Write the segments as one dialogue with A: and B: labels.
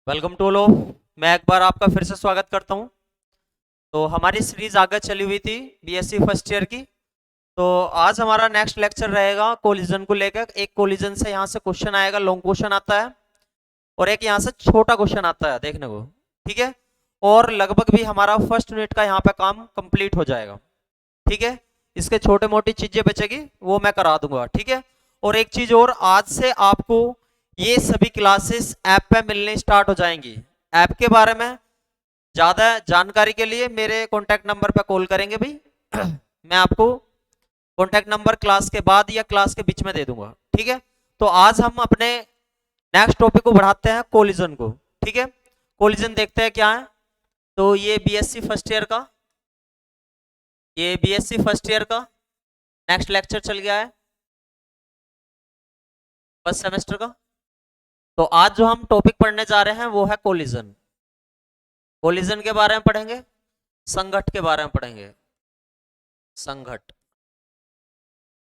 A: Welcome to low. मैं एक बार आपका फिर से स्वागत करता हूं। तो हमारी सीरीज आगे चली हुई थी बीएससी फर्स्ट ईयर की। तो आज हमारा नेक्स्ट लेक्चर रहेगा कोलिजन को लेकर। एक कोलिजन से यहाँ से क्वेश्चन आएगा, लॉन्ग क्वेश्चन आता है, और एक यहाँ से छोटा क्वेश्चन आता है देखने को। ठीक है, और लगभग भी हमारा फर्स्ट यूनिट का यहाँ पे काम कंप्लीट हो जाएगा। ठीक है, इसके छोटे मोटी चीजें बचेगी वो मैं करा दूंगा। ठीक है, और एक चीज और, आज से आपको ये सभी क्लासेस ऐप पे मिलने स्टार्ट हो जाएंगी। ऐप के बारे में ज्यादा जानकारी के लिए मेरे कॉन्टैक्ट नंबर पे कॉल करेंगे भाई। मैं आपको कॉन्टैक्ट नंबर क्लास के बाद या क्लास के बीच में दे दूंगा। ठीक है, तो आज हम अपने नेक्स्ट टॉपिक को बढ़ाते हैं, कोलिजन को। ठीक है, कोलिजन देखते हैं क्या है। तो ये बीएससी फर्स्ट ईयर का नेक्स्ट लेक्चर चल गया है, फर्स्ट सेमेस्टर का। तो आज जो हम टॉपिक पढ़ने जा रहे हैं वो है कोलिजन। कोलिजन के बारे में पढ़ेंगे, संघट के बारे में पढ़ेंगे, संघट।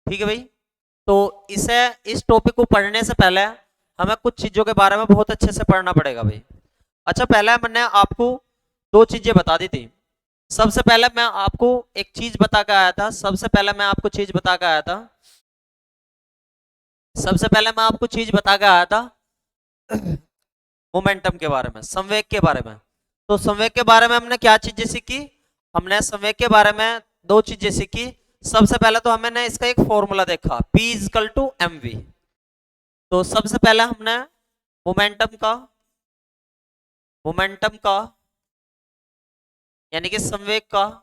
A: ठीक है भाई। तो इस टॉपिक को पढ़ने से पहले हमें कुछ चीजों के बारे में बहुत अच्छे से पढ़ना पड़ेगा भाई। अच्छा, पहले मैंने आपको दो चीजें बता दी थी। सबसे पहले मैं आपको एक चीज बता के आया था सबसे पहले मैं आपको चीज बता के आया था सबसे पहले मैं आपको चीज बता के आया था मोमेंटम के बारे में, संवेग के बारे में। तो संवेग के बारे में हमने क्या चीजें सीखी? हमने संवेग के बारे में दो चीजें सीखी। सबसे पहले तो हमने इसका एक फॉर्मूला देखा, P equal to M V. तो सबसे पहले हमने मोमेंटम का यानी कि संवेग का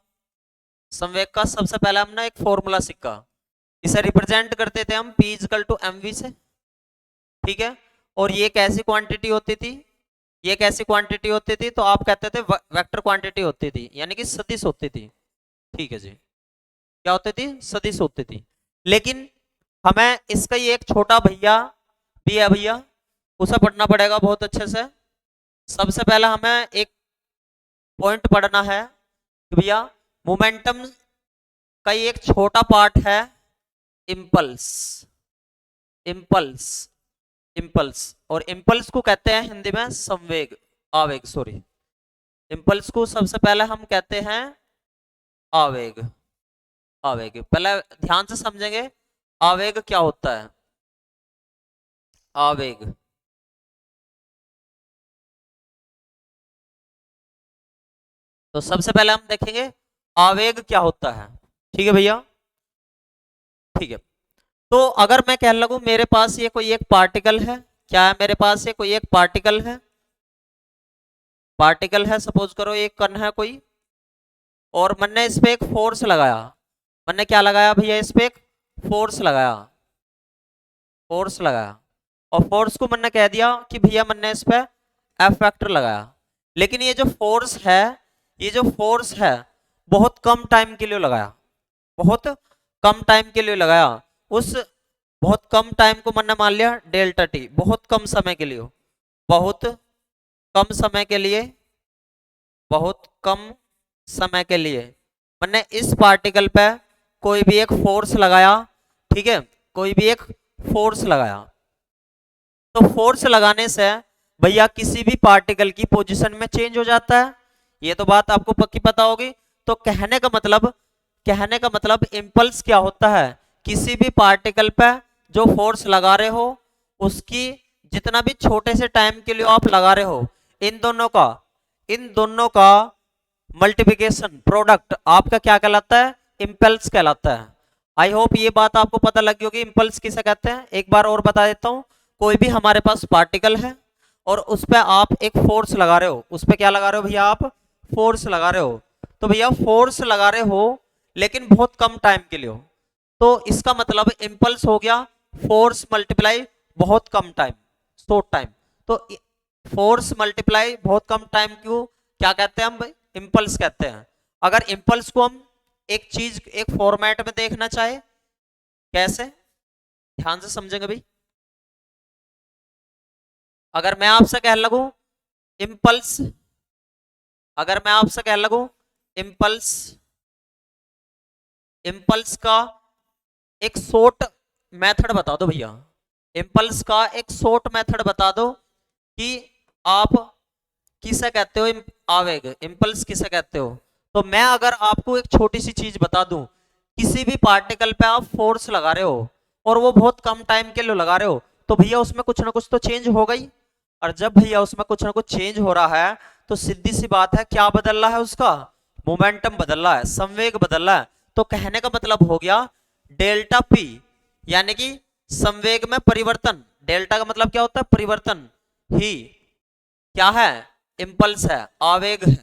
A: सबसे पहले हमने एक फॉर्मूला सीखा। इसे रिप्रेजेंट करते थे हम P equal to M V से। ठीक है, और ये कैसी क्वांटिटी होती थी? ये कैसी क्वांटिटी होती थी? तो आप कहते थे वेक्टर क्वांटिटी होती थी, यानी कि सदिश होती थी। ठीक है जी, क्या होती थी? सदिश होती थी। लेकिन हमें इसका ये एक छोटा भैया भी है भैया, उसे पढ़ना पड़ेगा बहुत अच्छे से। सबसे पहले हमें एक पॉइंट पढ़ना है कि भैया मोमेंटम का ये एक छोटा पार्ट है इम्पल्स। इम्पल्स इम्पल्स और इम्पल्स को कहते हैं हिंदी में संवेग, आवेग, सॉरी। इम्पल्स को सबसे पहले हम कहते हैं आवेग। आवेग पहले ध्यान से समझेंगे, आवेग क्या होता है। आवेग, तो सबसे पहले हम देखेंगे आवेग क्या होता है। ठीक है भैया, ठीक है। तो अगर मैं कहने लगूं मेरे पास ये कोई एक पार्टिकल है, क्या है मेरे पास? ये कोई एक पार्टिकल है, सपोज करो एक कण है कोई, और मैंने इस पे एक फोर्स लगाया। मैंने क्या लगाया भैया? इस पे एक फोर्स लगाया, और फोर्स को मैंने कह दिया कि भैया मैंने इस पे एफ वेक्टर लगाया। लेकिन ये जो फोर्स है बहुत कम टाइम के लिए लगाया, बहुत कम टाइम के लिए लगाया। उस बहुत कम टाइम को मैंने मान लिया डेल्टा टी, बहुत कम समय के लिए, बहुत कम समय के लिए, बहुत कम समय के लिए मैंने इस पार्टिकल पे कोई भी एक फोर्स लगाया। ठीक है, कोई भी एक फोर्स लगाया। तो फोर्स लगाने से भैया किसी भी पार्टिकल की पोजीशन में चेंज हो जाता है, ये तो बात आपको पक्की पता होगी। तो कहने का मतलब इम्पल्स क्या होता है? किसी भी पार्टिकल पे जो फोर्स लगा रहे हो उसकी जितना भी छोटे से टाइम के लिए आप लगा रहे हो, इन दोनों का मल्टीप्लिकेशन प्रोडक्ट आपका क्या कहलाता है? इम्पल्स कहलाता है। आई होप ये बात आपको पता लगी होगी इम्पल्स किसे कहते हैं। एक बार और बता देता हूं, कोई भी हमारे पास पार्टिकल है और उस पर आप एक फोर्स लगा रहे हो, उस पर क्या लगा रहे हो भैया? आप फोर्स लगा रहे हो। तो भैया फोर्स लगा रहे हो लेकिन बहुत कम टाइम के लिए हो, तो इसका मतलब इम्पल्स हो गया फोर्स मल्टीप्लाई बहुत कम टाइम, शॉर्ट टाइम। तो फोर्स मल्टीप्लाई बहुत कम टाइम को क्या कहते हैं हम भाई? इम्पल्स कहते हैं। अगर इम्पल्स को हम एक चीज एक फॉर्मेट में देखना चाहे, कैसे? ध्यान से समझेंगे भाई। अगर मैं आपसे कह लगूं इम्पल्स अगर मैं आपसे कह लगूं इम्पल्स इम्पल्स का एक शॉर्ट मेथड बता दो भैया। इम्पल्स का एक शॉर्ट मेथड बता दो कि आप किसे कहते हो? आवेग, इम्पल्स किसे कहते हो? तो मैं अगर आपको एक छोटी सी चीज बता दूं, किसी भी पार्टिकल पे आप फोर्स लगा रहे हो और वो बहुत कम टाइम के लिए लगा रहे हो, तो भैया उसमें कुछ ना कुछ तो चेंज हो गई। और जब भैया उसमें कुछ ना कुछ चेंज हो रहा है, तो सीधी सी बात है, क्या बदल रहा है? उसका मोमेंटम बदल रहा है, संवेग बदल रहा है। तो कहने का मतलब हो गया डेल्टा पी, यानी कि संवेग में परिवर्तन। डेल्टा का मतलब क्या होता है? परिवर्तन ही क्या है? इम्पल्स है, आवेग है।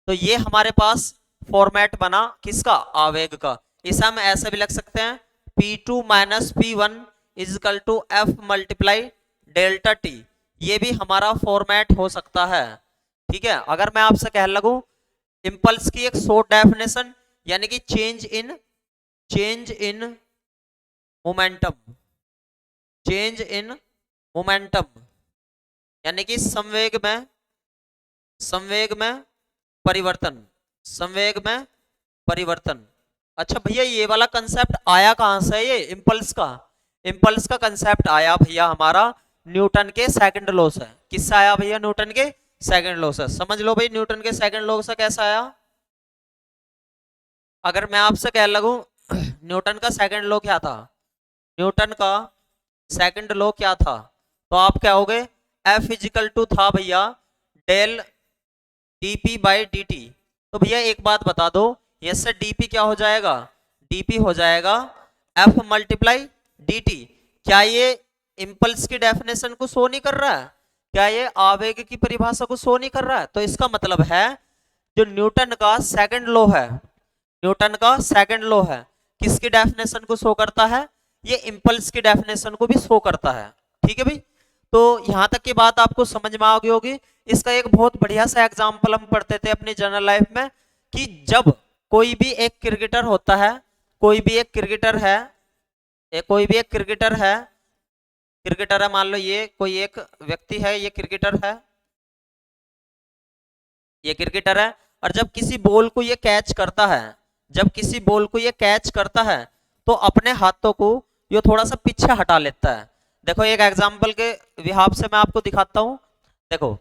A: तो ये हमारे पास फॉर्मेट बना किसका? आवेग का। इसे हम ऐसे भी लिख सकते हैं, P2 minus P1 equal to F multiply delta T. ये भी हमारा फॉर्मेट हो सकता है। ठीक है, अगर मैं आपसे कह लगूं इम्पल्स की एक शॉर्ट डेफिनेशन, यानी कि change in momentum, change in momentum, यानी कि संवेग में परिवर्तन, संवेग में परिवर्तन। अच्छा भैया, ये वाला कंसेप्ट आया कहां से? ये इम्पल्स का कंसेप्ट आया भैया हमारा न्यूटन के सेकंड लॉ से। किससे आया भैया? न्यूटन के सेकंड लॉ से। समझ लो भाई, न्यूटन के सेकंड लॉ से कैसा आया। अगर मैं आपसे कह लगूं न्यूटन का सेकंड लॉ क्या था, न्यूटन का सेकंड लॉ क्या था, तो आप क्या होगे? F इजिकल टू था भैया डेल dp बाई dt। तो भैया एक बात बता दो, इससे dp क्या हो जाएगा? dp हो जाएगा F मल्टीप्लाई dt। क्या ये इम्पल्स की डेफिनेशन को शो नहीं कर रहा है? क्या ये आवेग की परिभाषा को शो नहीं कर रहा है? तो इसका मतलब है जो न्यूटन का सेकंड लॉ है, न्यूटन का सेकंड लॉ है, किसकी डेफिनेशन को शो करता है? ये इम्पल्स की डेफिनेशन को भी शो करता है। ठीक है भाई, तो यहां तक की बात आपको समझ में आ गई होगी। इसका एक बहुत बढ़िया सा एग्जांपल हम पढ़ते थे अपनी जनरल लाइफ में, कि जब कोई भी एक क्रिकेटर होता है, कोई भी एक क्रिकेटर है, कोई भी एक क्रिकेटर है, मान लो ये कोई एक व्यक्ति है, ये क्रिकेटर है, ये क्रिकेटर है, और जब किसी बॉल को ये कैच करता है, जब किसी बॉल को ये कैच करता है, तो अपने हाथों को ये थोड़ा सा पीछे हटा लेता है। देखो एक एग्जांपल के विहाब से मैं आपको दिखाता हूं। देखो,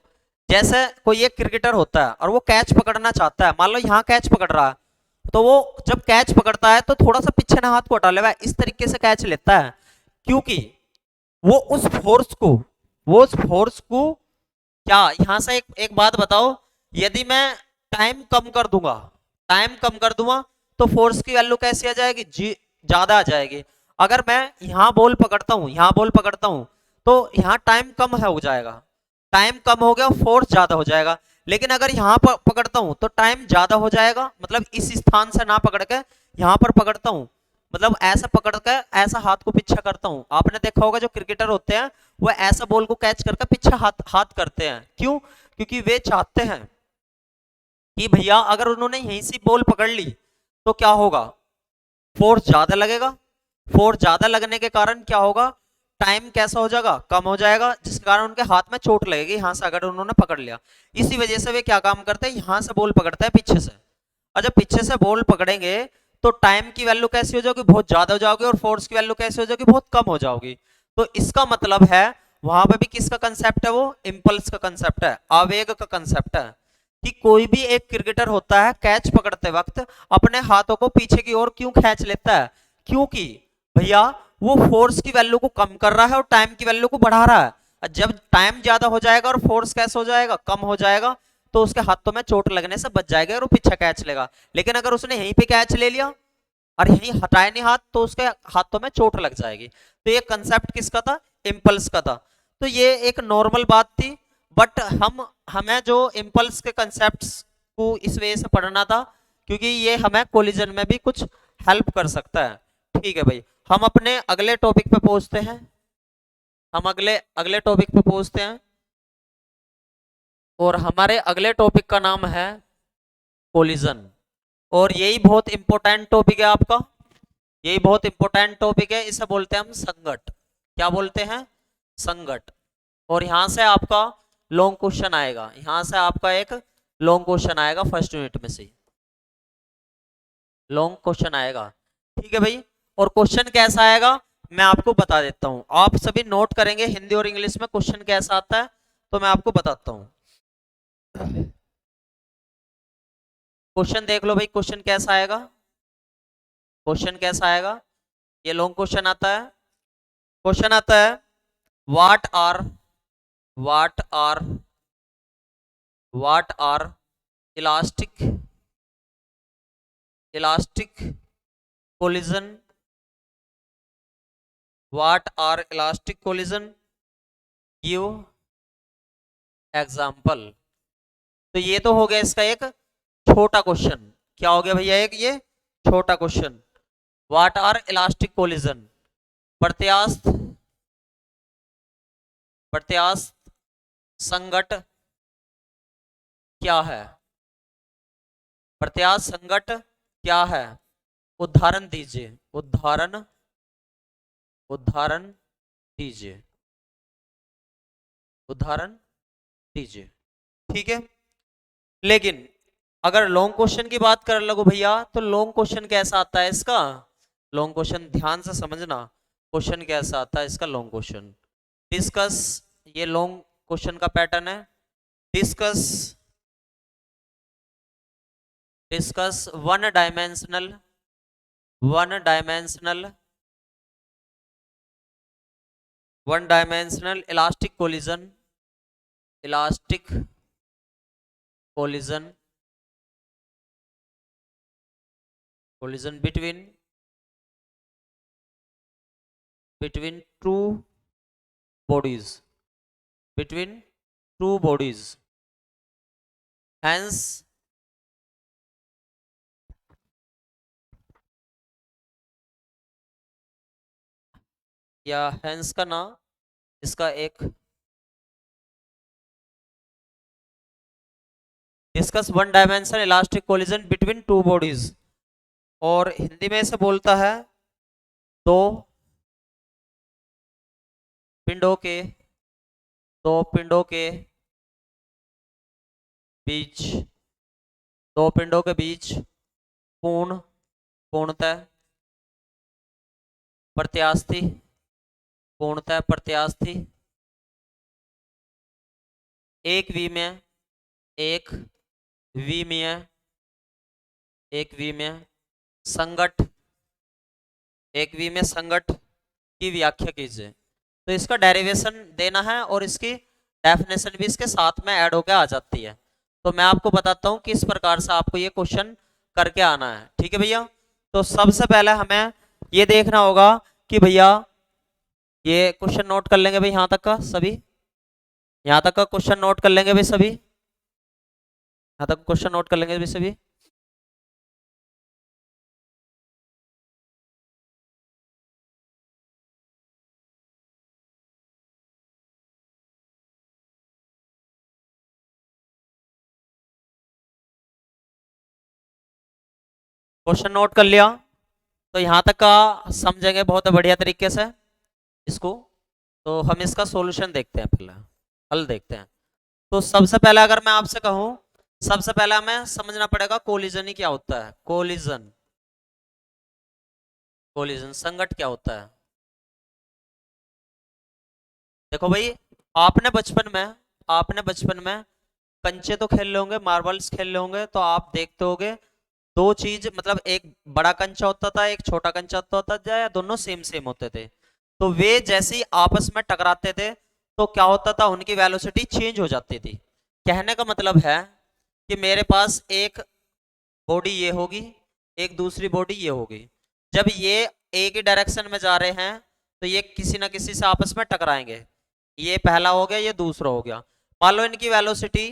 A: जैसे कोई एक क्रिकेटर होता है और वो कैच पकड़ना चाहता है, मान लो यहाँ कैच पकड़ रहा है, तो वो जब कैच पकड़ता है तो थोड़ा सा पीछे ना हाथ को हटा लेगा, इस तरीके से कैच लेता है, क्योंकि वो उस फोर्स को, क्या यहां से एक बात बताओ, यदि मैं टाइम कम कर दूंगा, टाइम कम कर दूंगा, तो फोर्स की वैल्यू कैसी आ जाएगी? जी, ज्यादा आ जाएगी। अगर मैं यहां बॉल पकड़ता हूं, यहां बॉल पकड़ता हूं, तो यहां टाइम कम है हो जाएगा, टाइम कम हो गया, फोर्स ज्यादा हो जाएगा। लेकिन अगर यहां पर पकड़ता हूं तो टाइम ज्यादा हो जाएगा, मतलब इस स्थान से ना पकड़ के यहां पर पकड़ता हूं, मतलब ऐसा पकड़ के ऐसा हाथ को पीछे करता हूं। आपने देखा होगा जो क्रिकेटर होते हैं वो ऐसा बॉल को कैच करके पीछे हाथ हाथ करते हैं, क्यों? क्योंकि वे चाहते हैं कि भैया अगर उन्होंने यहीं से बॉल पकड़ ली तो क्या होगा? फोर्स ज्यादा लगेगा, फोर्स ज्यादा लगने के कारण क्या होगा? टाइम कैसा हो जाएगा? कम हो जाएगा, जिसके कारण उनके हाथ में चोट लगेगी यहां से अगर उन्होंने पकड़ लिया। इसी वजह से वे क्या काम करते हैं? यहां से बॉल पकड़ते हैं पीछे से, और जब पीछे से बॉल पकड़ेंगे तो टाइम की वैल्यू कैसी हो जाएगी? बहुत ज्यादा हो जाओगी, और फोर्स की वैल्यू कैसी हो जाएगी? बहुत कम हो जाओगी। तो इसका मतलब है वहां पे भी किसका कंसेप्ट है? वो इम्पल्स का कंसेप्ट है, आवेग का कंसेप्ट है, कि कोई भी एक क्रिकेटर होता है कैच पकड़ते वक्त अपने हाथों को पीछे की ओर क्यों खींच लेता है? क्योंकि भैया वो फोर्स की वैल्यू को कम कर रहा है और टाइम की वैल्यू को बढ़ा रहा है। जब टाइम ज्यादा हो जाएगा और फोर्स कैसे हो जाएगा? कम हो जाएगा, तो उसके हाथों में चोट लगने से बच जाएगा और वो पीछे कैच लेगा। लेकिन अगर उसने यहीं पे कैच ले लिया और यहीं हटाए नहीं हाथ, तो उसके हाथों में चोट लग जाएगी। तो ये कंसेप्ट किसका था? इम्पल्स का था। तो ये एक नॉर्मल बात थी, बट हमें जो इम्पल्स के कंसेप्ट को इस वजह से पढ़ना था क्योंकि ये हमें कोलिजन में भी कुछ हेल्प कर सकता है। ठीक है भाई, हम अपने अगले टॉपिक पे पहुंचते हैं, हम अगले अगले टॉपिक पे पहुंचते हैं, और हमारे अगले टॉपिक का नाम है कोलिजन। और यही बहुत इंपॉर्टेंट टॉपिक है आपका, यही बहुत इंपॉर्टेंट टॉपिक है, इसे बोलते हैं हम संघट। क्या बोलते हैं? संघट। और यहां से आपका लॉन्ग क्वेश्चन आएगा, यहां से आपका एक लॉन्ग क्वेश्चन आएगा फर्स्ट यूनिट में से, लॉन्ग क्वेश्चन आएगा। ठीक है भाई, और क्वेश्चन कैसा आएगा मैं आपको बता देता हूं। आप सभी नोट करेंगे हिंदी और इंग्लिश में क्वेश्चन कैसा आता है, तो मैं आपको बताता हूं। क्वेश्चन देख लो भाई, क्वेश्चन कैसा आएगा, क्वेश्चन कैसा आएगा। ये लॉन्ग क्वेश्चन आता है। क्वेश्चन आता है, what are what are what are elastic elastic collision, what are elastic collision, give example. तो ये तो हो गया इसका एक छोटा क्वेश्चन। क्या हो गया भैया, एक ये छोटा question. What are elastic collision, प्रत्यास्थ प्रत्यास्थ संघट क्या है, प्रत्यास्थ संघट क्या है, उदाहरण दीजिए, उदाहरण दीजिए, उदाहरण दीजिए। ठीक है। लेकिन अगर लॉन्ग क्वेश्चन की बात कर लगो भैया, तो लॉन्ग क्वेश्चन कैसा आता है इसका, लॉन्ग क्वेश्चन ध्यान से समझना, क्वेश्चन कैसा आता है इसका लॉन्ग क्वेश्चन। डिस्कस, ये लॉन्ग क्वेश्चन का पैटर्न है। Discuss discuss one dimensional elastic collision, elastic collision collision between two bodies, between two bodies, hence या hence का ना इसका एक discuss one dimension elastic collision between two bodies, और हिंदी में इसे बोलता है दो पिंडों के बीच, दो पिंडों के बीच पूर्णतः प्रत्यास्थी, एक विमीय संघट की व्याख्या कीजिए। तो इसका डेरिवेशन देना है और इसकी डेफिनेशन भी इसके साथ में ऐड होकर आ जाती है। तो मैं आपको बताता हूं किस प्रकार से आपको ये क्वेश्चन करके आना है। ठीक है भैया। तो सबसे पहले हमें ये देखना होगा कि भैया ये क्वेश्चन नोट कर लेंगे भाई, यहां तक का सभी, यहां तक का क्वेश्चन नोट कर लेंगे भाई सभी, यहां तक क्वेश्चन नोट कर लेंगे भाई सभी। क्वेश्चन नोट कर लिया तो यहां तक का समझेंगे बहुत बढ़िया तरीके से इसको। तो हम इसका सॉल्यूशन देखते हैं, पहले हल देखते हैं। तो सबसे पहले अगर मैं आपसे कहूं, सबसे पहले हमें समझना पड़ेगा कोलिजन ही क्या होता है। कोलिजन संघट क्या होता है। देखो भाई, आपने बचपन में कंचे तो खेल रहे होंगे, मार्बल्स खेल रहे होंगे, तो आप देखते होंगे दो चीज, मतलब एक बड़ा कंचा होता था, एक छोटा कंचा होता था, या दोनों सेम सेम होते थे। तो वे जैसे ही आपस में टकराते थे तो क्या होता था, उनकी वेलोसिटी चेंज हो जाती थी। कहने का मतलब है कि मेरे पास एक बॉडी ये होगी, एक दूसरी बॉडी ये होगी। जब ये एक ही डायरेक्शन में जा रहे हैं तो ये किसी ना किसी से आपस में टकराएंगे। ये पहला हो गया, ये दूसरा हो गया। मान लो इनकी वेलोसिटी,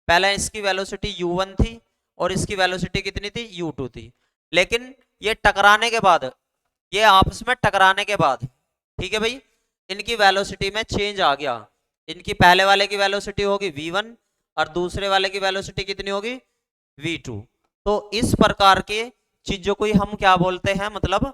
A: पहले इसकी वेलोसिटी u1 थी और इसकी वेलोसिटी कितनी थी, u2 थी। लेकिन ये टकराने के बाद, ये आपस में टकराने के बाद, ठीक है भाई, इनकी वेलोसिटी में चेंज आ गया। इनकी पहले वाले की वेलोसिटी होगी v1 और दूसरे वाले की वेलोसिटी कितनी होगी, v2। तो इस प्रकार के चीजों को ही हम क्या बोलते हैं, मतलब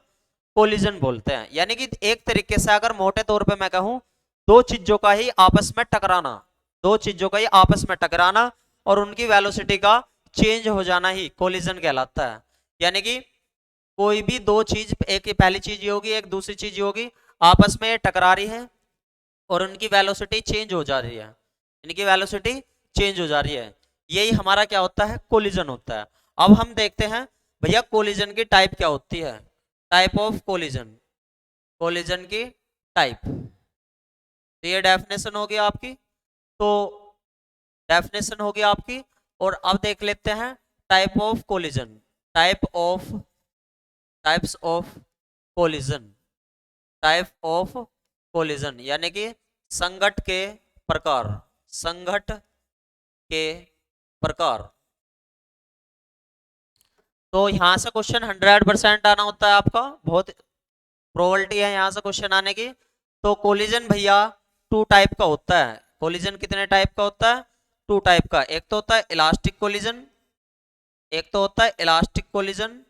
A: कोलिजन बोलते हैं। यानी कि एक तरीके से अगर मोटे तौर पे मैं कहूं, दो चीजों का ही आपस में टकराना, दो चीजों का ही आपस में टकराना और उनकी वेलोसिटी का चेंज हो जाना ही कोलिजन कहलाता है। यानी कि कोई भी दो चीज, एक पहली चीज ये होगी, एक दूसरी चीज ये होगी, आपस में टकरा रही है और उनकी वेलोसिटी चेंज हो जा रही है, इनकी वेलोसिटी चेंज हो जा रही है। यही हमारा क्या होता है, कोलिजन होता है। अब हम देखते हैं भैया कोलिजन की टाइप क्या होती है, टाइप ऑफ कोलिजन, कोलिजन की टाइप। तो ये डेफिनेशन होगी आपकी, तो डेफिनेशन होगी आपकी। और अब देख लेते हैं type of collision, type of, types of collision, type of collision यानी कि संघट के प्रकार, संघट के प्रकार। तो यहां से क्वेश्चन 100% आना होता है आपका, बहुत प्रोबेबिलिटी है यहां से क्वेश्चन आने की। तो कोलिजन भैया टू टाइप का होता है। कोलिजन कितने टाइप का होता है, टू टाइप का। एक तो होता है इलास्टिक कोलिजन, एक तो होता है इलास्टिक कोलिजन,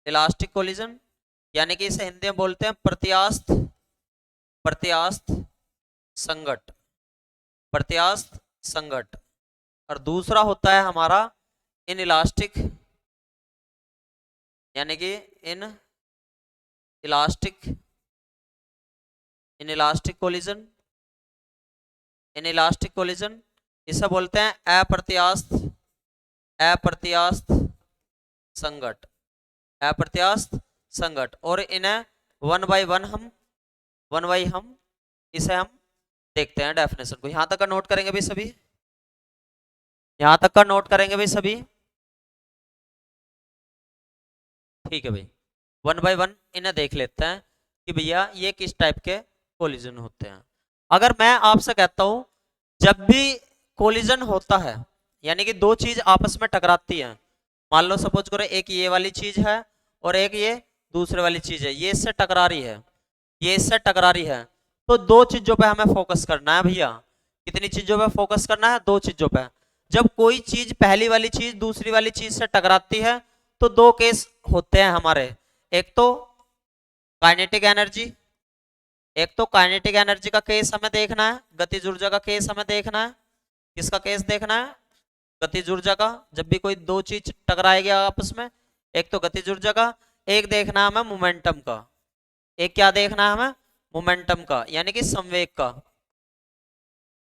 A: इलास्टिक कोलिजन यानी कि इसे हिंदी में बोलते हैं प्रत्यास्थ, प्रत्यास्थ संघट, प्रत्यास्थ संघट। और दूसरा होता है हमारा इन इलास्टिक, यानी कि in elastic, in elastic collision, in elastic collision इसे बोलते हैं अप्रत्यास्थ, अप्रत्यास्थ संघट, अप्रत्यास्थ संघट। और इन्हें वन बाय वन हम, वन बाय हम इसे हम देखते हैं डेफिनेशन को। यहां तक का नोट करेंगे भाई सभी, यहां तक का नोट करेंगे भाई सभी, ठीक है भाई। वन बाय वन इन्हें देख लेते हैं कि भैया ये किस टाइप के कोलिजन होते हैं। अगर मैं आपसे कहता हूं जब भी कोलिजन होता है यानी कि दो चीज आपस में टकराती हैं, मान लो सपोज करो एक ये वाली चीज है और एक ये दूसरे वाली चीज है, ये इससे टकरा रही है, ये इससे टकरा रही है, तो दो चीजों पे हमें फोकस करना है भैया। कितनी चीजों पे फोकस करना है, दो चीजों पे। जब कोई चीज पहली वाली चीज दूसरी वाली चीज से टकराती है तो दो केस होते हैं हमारे, एक तो काइनेटिक एनर्जी, एक तो काइनेटिक एनर्जी का केस हमें देखना है, गतिज ऊर्जा का केस हमें देखना है। किसका केस देखना है, गतिज ऊर्जा का। जब भी कोई दो चीज टकराएगी आपस में, एक तो गतिज ऊर्जा का, एक देखना है हमें मोमेंटम का। एक क्या देखना है हमें, मोमेंटम का यानी कि संवेग का।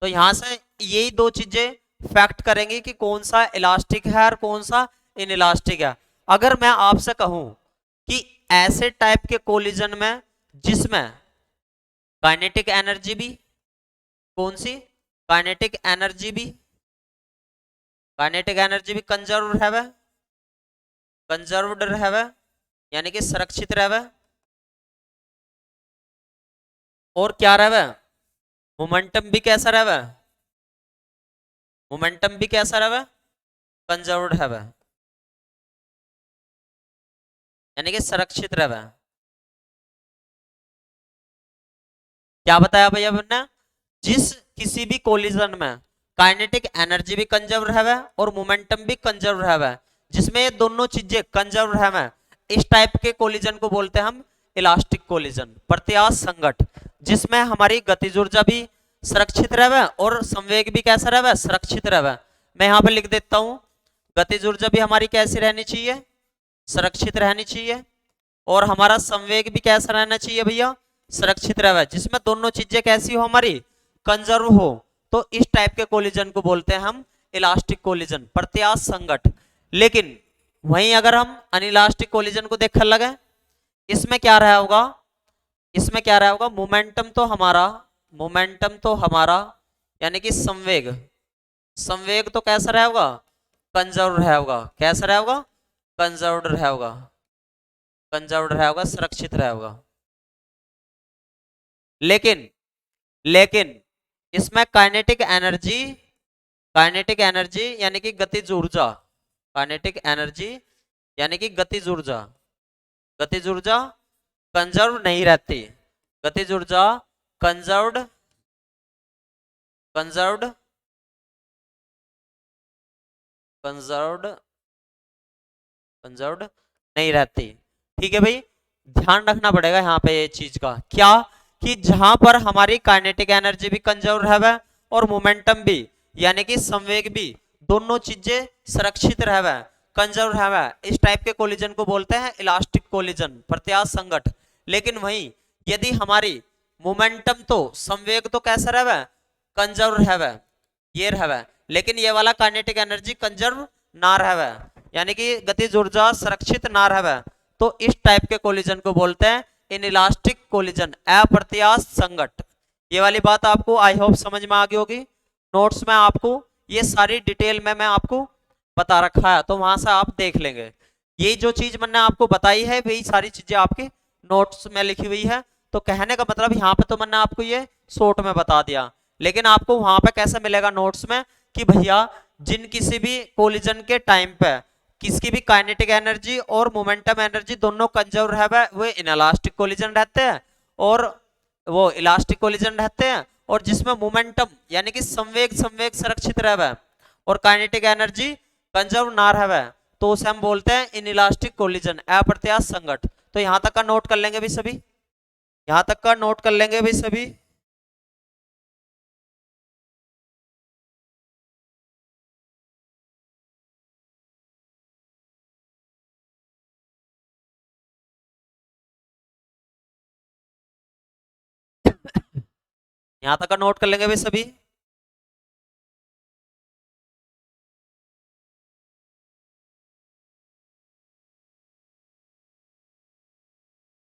A: तो यहां से यही दो चीजें फैक्ट करेंगी कि कौन सा इलास्टिक है और कौन सा इनइलास्टिक है। अगर मैं आपसे कहूं कि ऐसे टाइप के कोलिजन में जिसमें काइनेटिक एनर्जी भी, कौन सी, काइनेटिक एनर्जी भी, काइनेटिक एनर्जी भी कंजर्व रहवे, कंजर्व्ड रहवे यानी कि सुरक्षित रहवे, और क्या रहवे, मोमेंटम भी कैसा रहवे, मोमेंटम भी कैसा रहवे, कंजर्व्ड रहवे यानी कि सुरक्षित रहवे। क्या बताया भैया हमने, जिस किसी भी कोलिजन में काइनेटिक एनर्जी भी कंजर्व रहवे और मोमेंटम भी कंजर्व रहवे, जिसमें ये दोनों चीजें कंजर्व रहवे, इस टाइप के कोलिजन को बोलते हैं हम इलास्टिक कोलिजन, प्रत्यास्थ संघट, जिसमें हमारी गतिज ऊर्जा भी सुरक्षित रहवे और संवेग भी कैसा रहवे, सुरक्षित रहवे। मैं यहाँ पे लिख देता हूँ, गतिज ऊर्जा भी हमारी कैसी रहनी चाहिए, सुरक्षित रहनी चाहिए, और हमारा संवेग भी कैसा रहना चाहिए भैया, सुरक्षित रहे, जिसमें दोनों चीजें कैसी हो, हमारी कंजर्व हो। तो इस टाइप के कोलिजन को बोलते हैं हम इलास्टिक कोलिजन, प्रत्यास्थ संघट। लेकिन वहीं अगर हम अनइलास्टिक कोलिजन को देखने लगे, इसमें क्या रहा होगा, इसमें क्या रहा होगा, मोमेंटम तो हमारा, मोमेंटम तो हमारा यानी कि संवेग, संवेग तो कैसा रहा होगा, कंजर्व रहा होगा। कैसा रहा होगा, कंजर्व्ड रहा होगा, कंजर्व्ड रहा होगा, सुरक्षित रहा होगा। लेकिन लेकिन इसमें काइनेटिक एनर्जी, काइनेटिक एनर्जी यानी कि गतिज ऊर्जा, काइनेटिक एनर्जी यानी कि गतिज ऊर्जा, गतिज ऊर्जा कंजर्व नहीं रहती, गतिज ऊर्जा कंजर्व्ड, कंजर्व्ड, कंजर्व्ड, कंजर्व्ड नहीं रहती। ठीक है भाई, ध्यान रखना पड़ेगा यहाँ पे ये चीज का, क्या कि जहां पर हमारी काइनेटिक एनर्जी भी कंजर्व रहवे और मोमेंटम भी यानी कि संवेग भी, दोनों चीजें सुरक्षित रहवे, कंजर्व रहवे, इस टाइप के कोलिजन को बोलते हैं इलास्टिक कोलिजन, प्रत्यास्थ संघट। लेकिन वहीं यदि हमारी मोमेंटम तो, संवेग तो कैसा रहवे, कंजर्व रहवे, ये रहवे, लेकिन ये वाला काइनेटिक एनर्जी कंजर्व ना रहवे, यानी कि गतिज ऊर्जा संरक्षित ना रहवे, तो इस टाइप के कोलिजन को बोलते हैं इनइलास्टिक कोलिजन, अप्रत्यास्थ संघट। ये वाली बात आपको आई होप समझ में आ गई होगी। नोट्स में आपको ये सारी डिटेल में मैं आपको बता रखा है, तो वहां से आप देख लेंगे। ये जो चीज मैंने आपको बताई है वही सारी चीजें आपके नोट्स में लिखी हुई है। तो कहने का मतलब यहाँ पे तो मैंने आपको ये शॉर्ट में बता दिया, लेकिन आपको वहां पे कैसे मिलेगा नोट्स में कि भैया जिन किसी भी कोलिजन के टाइम पे किसकी भी काइनेटिक एनर्जी और मोमेंटम एनर्जी दोनों कंजर्व है वो इनलास्टिक कोलिजन रहते हैं, और वो इलास्टिक कोलिजन रहते हैं, और जिसमें मोमेंटम यानी कि संवेग संवेग सुरक्षित रहवे और काइनेटिक एनर्जी कंजर्व ना रहवे, तो उसे हम बोलते हैं इनइलास्टिक कोलिजन, अप्रत्यास्थ संघट। तो यहां तक का नोट कर लेंगे भी सभी, यहां तक का नोट कर लेंगे भी सभी। यहां तक का नोट कर लेंगे भी सभी।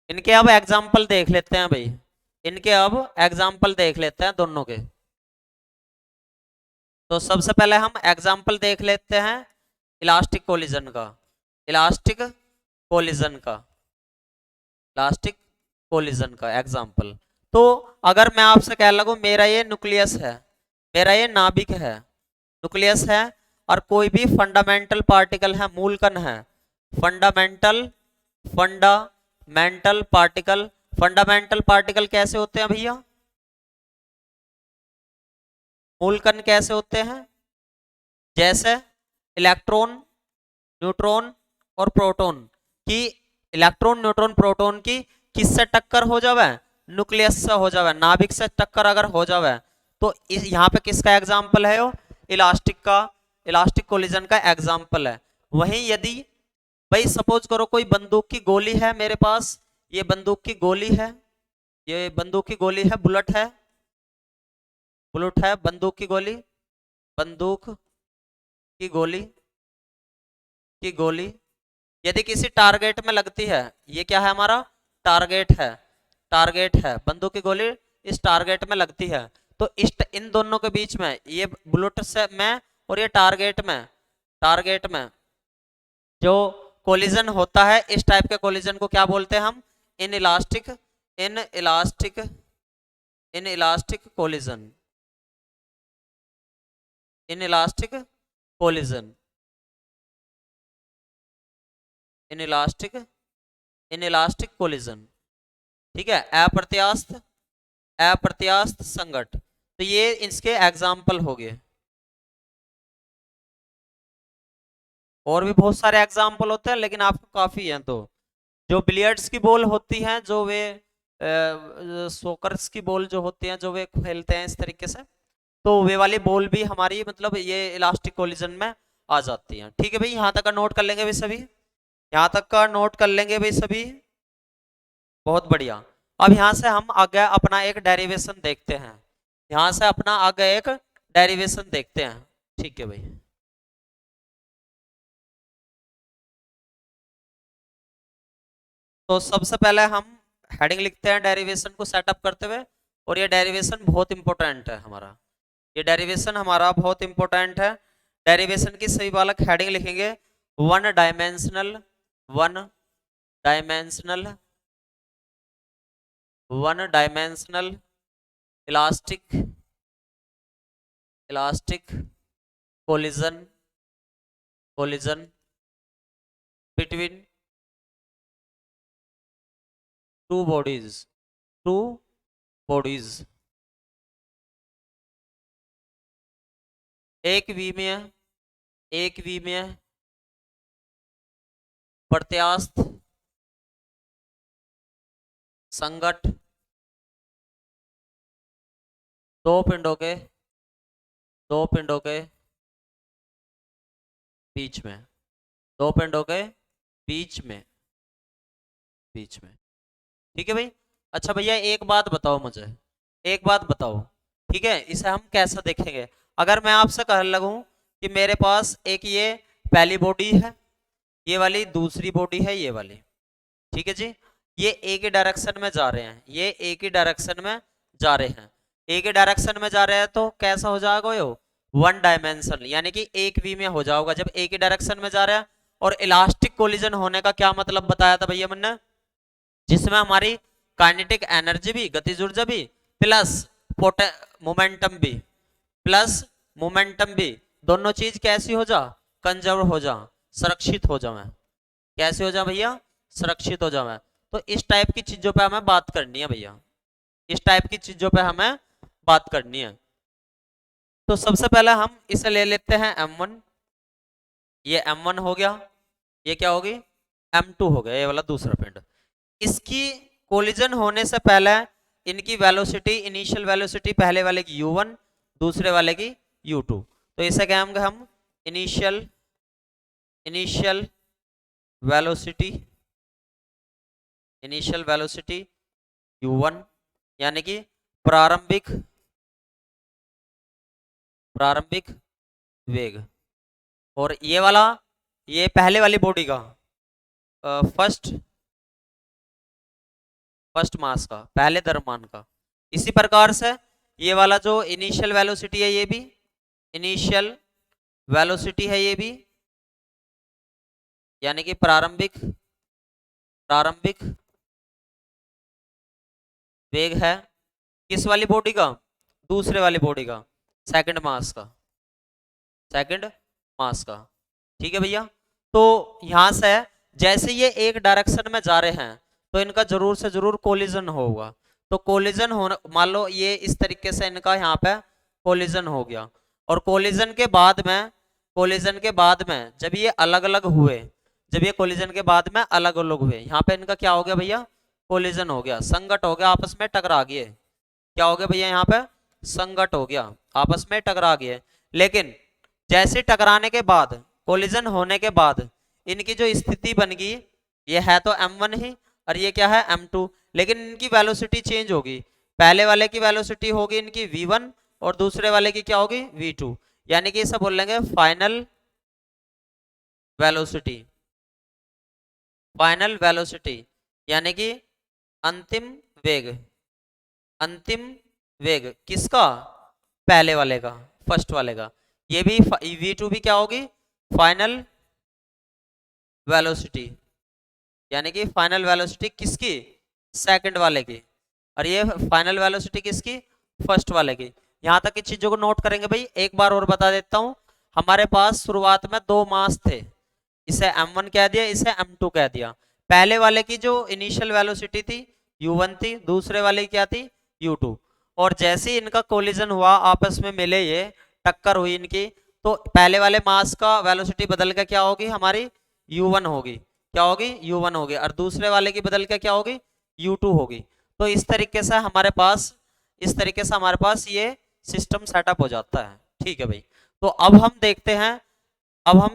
A: इनके अब एग्जाम्पल देख लेते हैं भाई, इनके अब एग्जाम्पल देख लेते हैं दोनों के। तो सबसे पहले हम एग्जाम्पल देख लेते हैं इलास्टिक कोलिजन का, इलास्टिक कोलिजन का, इलास्टिक कोलिजन का एग्जाम्पल। तो अगर मैं आपसे कह लगूं मेरा ये न्यूक्लियस है, मेरा ये नाभिक है, न्यूक्लियस है, और कोई भी फंडामेंटल पार्टिकल है, मूलकण है, fundamental, fundamental particle. Fundamental particle कैसे होते हैं भैया, मूलकण कैसे होते हैं, जैसे इलेक्ट्रॉन, न्यूट्रॉन और प्रोटॉन की, इलेक्ट्रॉन न्यूट्रॉन प्रोटॉन की किससे टक्कर हो जावे, न्यूक्लियस से हो जावे, नाभिक से टक्कर अगर हो जावे, तो यहाँ पे किसका एग्जाम्पल है, वो इलास्टिक का, इलास्टिक कोलिजन का एग्जाम्पल है। वहीं यदि भाई सपोज करो कोई बंदूक की गोली है मेरे पास, ये बंदूक की गोली है, ये बंदूक की गोली है, बुलेट है, बुलेट है, बंदूक की गोली, बंदूक की गोली, की गोली यदि किसी टारगेट में लगती है, ये क्या है हमारा टारगेट है, टारगेट है, बंदूक की गोली इस टारगेट में लगती है, तो इस इन दोनों के बीच में, ये बुलेट से में और ये टारगेट में, टारगेट में जो कोलिजन होता है, इस टाइप के कोलिजन को क्या बोलते हैं हम, in elastic, in elastic, in elastic collision, in elastic collision, in elastic, in elastic collision. ठीक है, अप्रत्यास्थ, अप्रत्यास्थ संघट। तो ये इसके एग्जाम्पल हो गए, और भी बहुत सारे एग्जाम्पल होते हैं लेकिन आपको काफी हैं। तो जो बिलियर्ड्स की बॉल होती हैं, जो वे सोकर्स की बॉल जो होती हैं, जो वे खेलते हैं इस तरीके से, तो वे वाली बॉल भी हमारी मतलब ये इलास्टिक कोलिजन में आ जाती हैं। ठीक है भाई, यहाँ तक का नोट कर लेंगे भाई सभी, यहाँ तक का नोट कर लेंगे भाई सभी, बहुत बढ़िया। अब यहाँ से हम आगे अपना एक डेरिवेशन देखते हैं, यहाँ से अपना आगे एक डेरिवेशन देखते हैं। ठीक है भाई, तो सबसे पहले हम हेडिंग लिखते हैं डेरिवेशन को सेटअप करते हुए, और ये डेरिवेशन बहुत इंपॉर्टेंट है हमारा, ये डेरिवेशन हमारा बहुत इंपॉर्टेंट है। डेरिवेशन की सही बालक हेडिंग लिखेंगे one dimensional, one dimensional, one dimensional elastic, elastic collision, collision between two bodies, two bodies, एक विमीय, एक विमीय प्रत्यास्थ संघट, दो पिंडों के, दो पिंडों के बीच में, दो पिंडों के बीच में, बीच में। ठीक है भाई। अच्छा भैया एक बात बताओ मुझे, एक बात बताओ, ठीक है, इसे हम कैसे देखेंगे। अगर मैं आपसे कहने लगूं कि मेरे पास एक ये पहली बॉडी है, ये वाली दूसरी बॉडी है, ये वाली, ठीक है जी, ये एक ही डायरेक्शन में जा रहे हैं, ये एक ही डायरेक्शन में जा रहे हैं, एक ही डायरेक्शन में जा रहे हैं, तो कैसा हो जाएगा ये, वन डायमेंशन, यानी कि एक वी में हो जाएगा जब एक ही डायरेक्शन में जा रहा है। और इलास्टिक कोलिजन होने का क्या मतलब बताया था भैया मैंने, जिसमें हमारी काइनेटिक एनर्जी भी, गतिज ऊर्जा भी, प्लस मोमेंटम भी, प्लस मोमेंटम भी, दोनों चीज कैसी हो जा, कंजर्व हो जा, सुरक्षित हो जाए, कैसे हो जा भैया, सुरक्षित हो जाए। तो इस टाइप की चीजों पे हमें बात करनी है भैया, इस टाइप की चीजों पे हमें बात करनी है। तो सबसे पहले हम इसे ले लेते हैं M1, ये M1 हो गया, ये क्या होगी, M2 हो गया, ये वाला दूसरा पिंड। इसकी कोलिजन होने से पहले इनकी वेलोसिटी, इनिशियल वेलोसिटी पहले वाले की u1, दूसरे वाले की u2, तो इसे क्या होंगे हम, initial initial velocity, initial velocity u1, यानी कि प्रारंभिक प्रारंभिक वेग। और ये वाला, ये पहले वाली बॉडी का फर्स्ट मास का, पहले द्रव्यमान का। इसी प्रकार से ये वाला जो इनिशियल वेलोसिटी है, ये भी इनिशियल वेलोसिटी है, ये भी यानी कि प्रारंभिक वेग है, किस वाली बॉडी का, दूसरे वाली बॉडी का, सेकंड मास का, ठीक है भैया। तो यहां से जैसे ये एक डायरेक्शन में जा रहे हैं तो इनका जरूर से जरूर कोलिजन होगा। तो कोलिजन होना, मान लो ये इस तरीके से इनका यहाँ पे कोलिजन हो गया, और कोलिजन के बाद में जब ये अलग अलग हुए, जब ये कोलिजन के बाद में अलग अलग हुए, यहाँ पे इनका क्या हो गया भैया, कोलिजन हो गया, संघट हो गया, आपस में टकरा गए। क्या हो गया भैया, यहाँ पे संघट हो गया, आपस में टकरा गए। लेकिन जैसे टकराने के बाद, कोलिजन होने के बाद इनकी जो स्थिति बन गई, ये है तो M1 ही, और ये क्या है, M2, लेकिन इनकी वेलोसिटी चेंज होगी। पहले वाले की वेलोसिटी होगी इनकी v1, और दूसरे वाले की क्या होगी, v2, यानी कि इसे बोल लेंगे फाइनल वेलोसिटी, यानी कि अंतिम वेग, किसका, पहले वाले का, फर्स्ट वाले का। ये भी v2 भी क्या होगी, फाइनल वेलोसिटी, यानी कि फाइनल वेलोसिटी किसकी, सेकंड वाले की, और ये फाइनल वेलोसिटी किसकी, फर्स्ट वाले की। यहां तक की चीजों को नोट करेंगे भाई। एक बार और बता देता हूं, हमारे पास शुरुआत में दो मास थे, इसे M1 कह दिया, इसे M2 कह दिया। पहले वाले की जो इनिशियल वेलोसिटी थी u1 थी, दूसरे वाले की क्या थी, u2। और जैसे ही इनका कोलिजन हुआ, आपस में मिले, ये टक्कर हुई इनकी, तो पहले वाले मास का वेलोसिटी बदल के क्या होगी, हमारी u1 होगी, क्या होगी, u1 होगी, और दूसरे वाले की बदल के क्या होगी, u2 होगी। तो इस तरीके से हमारे पास ये सिस्टम सेटअप हो जाता है, ठीक है भाई। तो अब हम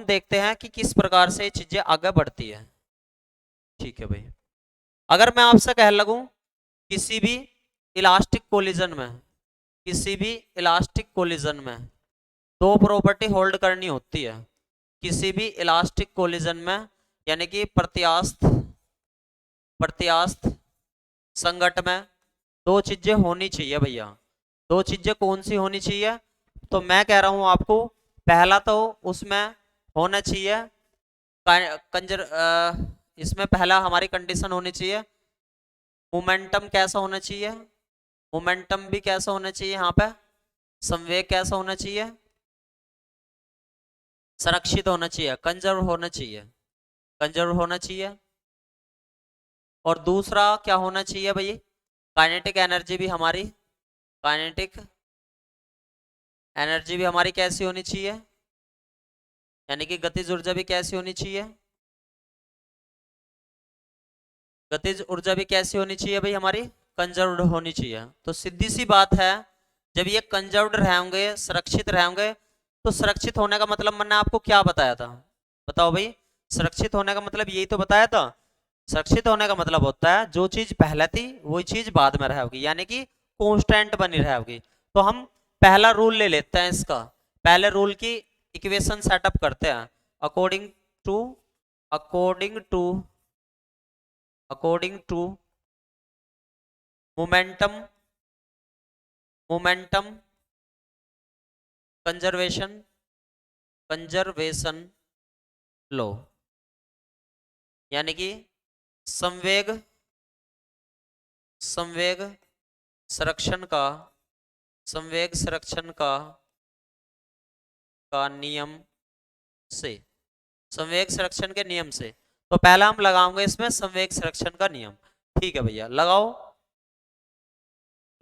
A: देखते हैं कि किस प्रकार से ये चीजें आगे बढ़ती है, ठीक है भाई। अगर मैं आपसे कह लगूं किसी भी इलास्टिक कोलिजन में दो प्रॉपर्टी होल्ड करनी होती है, किसी भी इलास्टिक कोलिजन में, यानी कि प्रत्यास्थ संघट में दो चीजें होनी चाहिए भैया। दो चीजें कौन सी होनी चाहिए, तो मैं कह रहा हूं आपको, पहला तो उसमें होना चाहिए इसमें पहला हमारी कंडीशन होनी चाहिए, मोमेंटम कैसा होना चाहिए, मोमेंटम भी कैसा होना चाहिए, यहाँ पे संवेग कैसा होना चाहिए, संरक्षित होना चाहिए, कंजर्व होना चाहिए। और दूसरा क्या होना चाहिए भाई, काइनेटिक एनर्जी भी हमारी कैसी होनी चाहिए, यानी कि गतिज ऊर्जा भी कैसी होनी चाहिए, भाई हमारी कंजर्व्ड होनी चाहिए। तो सीधी सी बात है, जब ये कंजर्व्ड रहेंगे, सुरक्षित रहेंगे, तो सुरक्षित होने का मतलब मैंने आपको क्या बताया था, बताओ भाई। सुरक्षित होने का मतलब यही तो बताया था। सुरक्षित होने का मतलब होता है जो चीज पहले थी वही चीज बाद में रहेगी, यानी कि कांस्टेंट बनी रहेगी। तो हम पहला रूल ले लेते हैं इसका, पहले रूल की इक्वेशन सेटअप करते हैं। According to according to according to momentum momentum conservation law, यानी कि संवेग संवेग संरक्षण का संवेग संरक्षण का नियम से, संवेग संरक्षण के नियम से। तो पहला हम लगाओगे इसमें संवेग संरक्षण का नियम। ठीक है भैया, लगाओ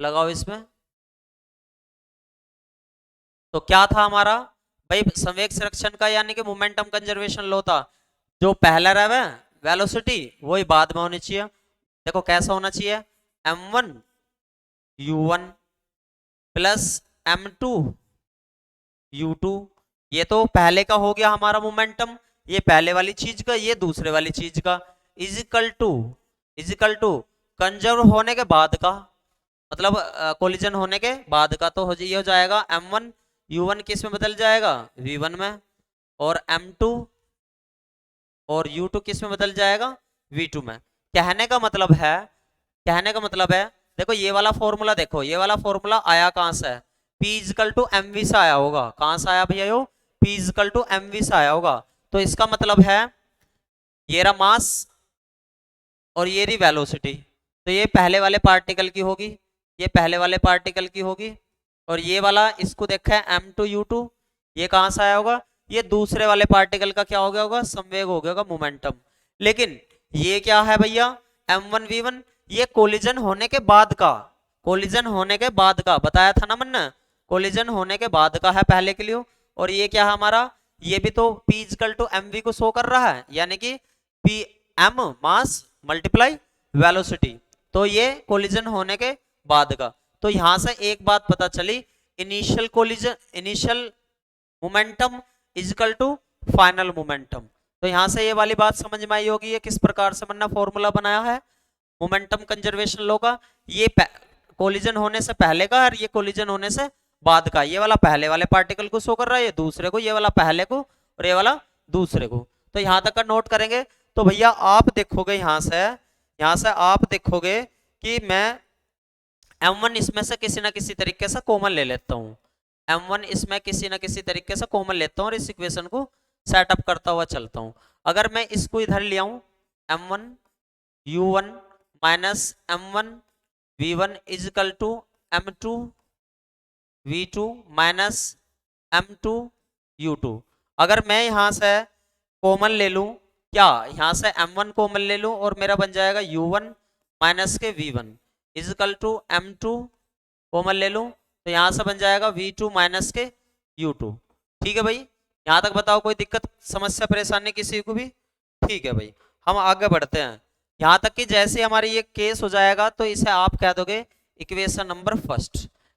A: लगाओ इसमें। तो क्या था हमारा भाई संवेग संरक्षण का, यानी कि मोमेंटम कंजर्वेशन लो था। जो पहला रहा है वेलोसिटी वही बाद में होनी चाहिए। देखो कैसा होना चाहिए, m1 u1 plus m2 u2। ये तो पहले का हो गया हमारा मोमेंटम, ये पहले वाली चीज का, ये दूसरे वाली चीज का। इजिकल टू कंजर्व होने के बाद का, मतलब कोलिजन होने के बाद का। तो ये हो जाएगा m1 u1 किस में बदल जाएगा, v1 में, और m2 और u2 किस में बदल जाएगा, v2 में। कहने का मतलब है देखो ये वाला फॉर्मूला, देखो ये वाला फॉर्मूला आया कहां से है, P इजिकल टू mv से आया होगा। कहां से आया भैया, यो P इजिकल टू mv से आया होगा। तो इसका मतलब है ये रहा मास और ये रही वेलोसिटी। तो ये पहले वाले पार्टिकल की होगी, ये पहले वाले पार्टिकल की होगी, और ये वाला इसको देखा है m2 u2, ये कहां से आया होगा, ये दूसरे वाले पार्टिकल का क्या हो गया होगा, संवेग हो गया होगा, मोमेंटम। लेकिन ये क्या है भैया, m1 v1, ये कोलिजन होने के बाद का, कोलिजन होने के बाद का बताया था ना मन्ना, कोलिजन होने के बाद का है पहले के लिए। और ये क्या है हमारा, ये भी तो P इक्वल टू mv को शो कर रहा है, यानी कि P m मास मल्टीप्लाई वेलोसिटी। तो ये कोलिजन होने के बाद का। तो यहां से एक बात पता चली, initial collision, initial momentum equal to final momentum. तो यहां से ये वाली बात समझ में आई होगी, ये किस प्रकार से मन्ना फॉर्मूला बनाया है मोमेंटम कंजर्वेशन लॉ का। ये कोलिजन होने से पहले का और ये कोलिजन होने से बाद का। ये वाला पहले वाले पार्टिकल को शो कर रहा है, ये दूसरे को, ये वाला पहले को और ये वाला दूसरे को। तो यहां तक का नोट करेंगे। तो भैया आप देखोगे यहां से आप देखोगे कि मैं m1 इसमें से किसी ना किसी तरीके से कॉमन ले लेता हूं, m1 इसमें किसी ना किसी तरीके से कॉमन लेता हूं और इस इक्वेशन को सेटअप करता हुआ चलता हूं। अगर मैं इसको इधर ले आऊं, m1 u1 minus m1 v1 is equal to m2 v2 minus m2 u2। अगर मैं यहां से कॉमन ले लूं, क्या यहां से m1 कॉमन ले लूं और मेरा बन जाएगा u1 माइनस के v1 is equal to m2 common ले लूं, तो यहां से बन जाएगा v2 माइनस के u2। ठीक है भाई, यहां तक बताओ कोई दिक्कत समस्या परेशानी किसी को भी। ठीक है भाई, हम आगे बढ़ते हैं। यहां तक कि जैसे हमारी ये केस हो जाएगा तो इसे आप कह दोगे इक्वेशन नंबर फर्स्ट।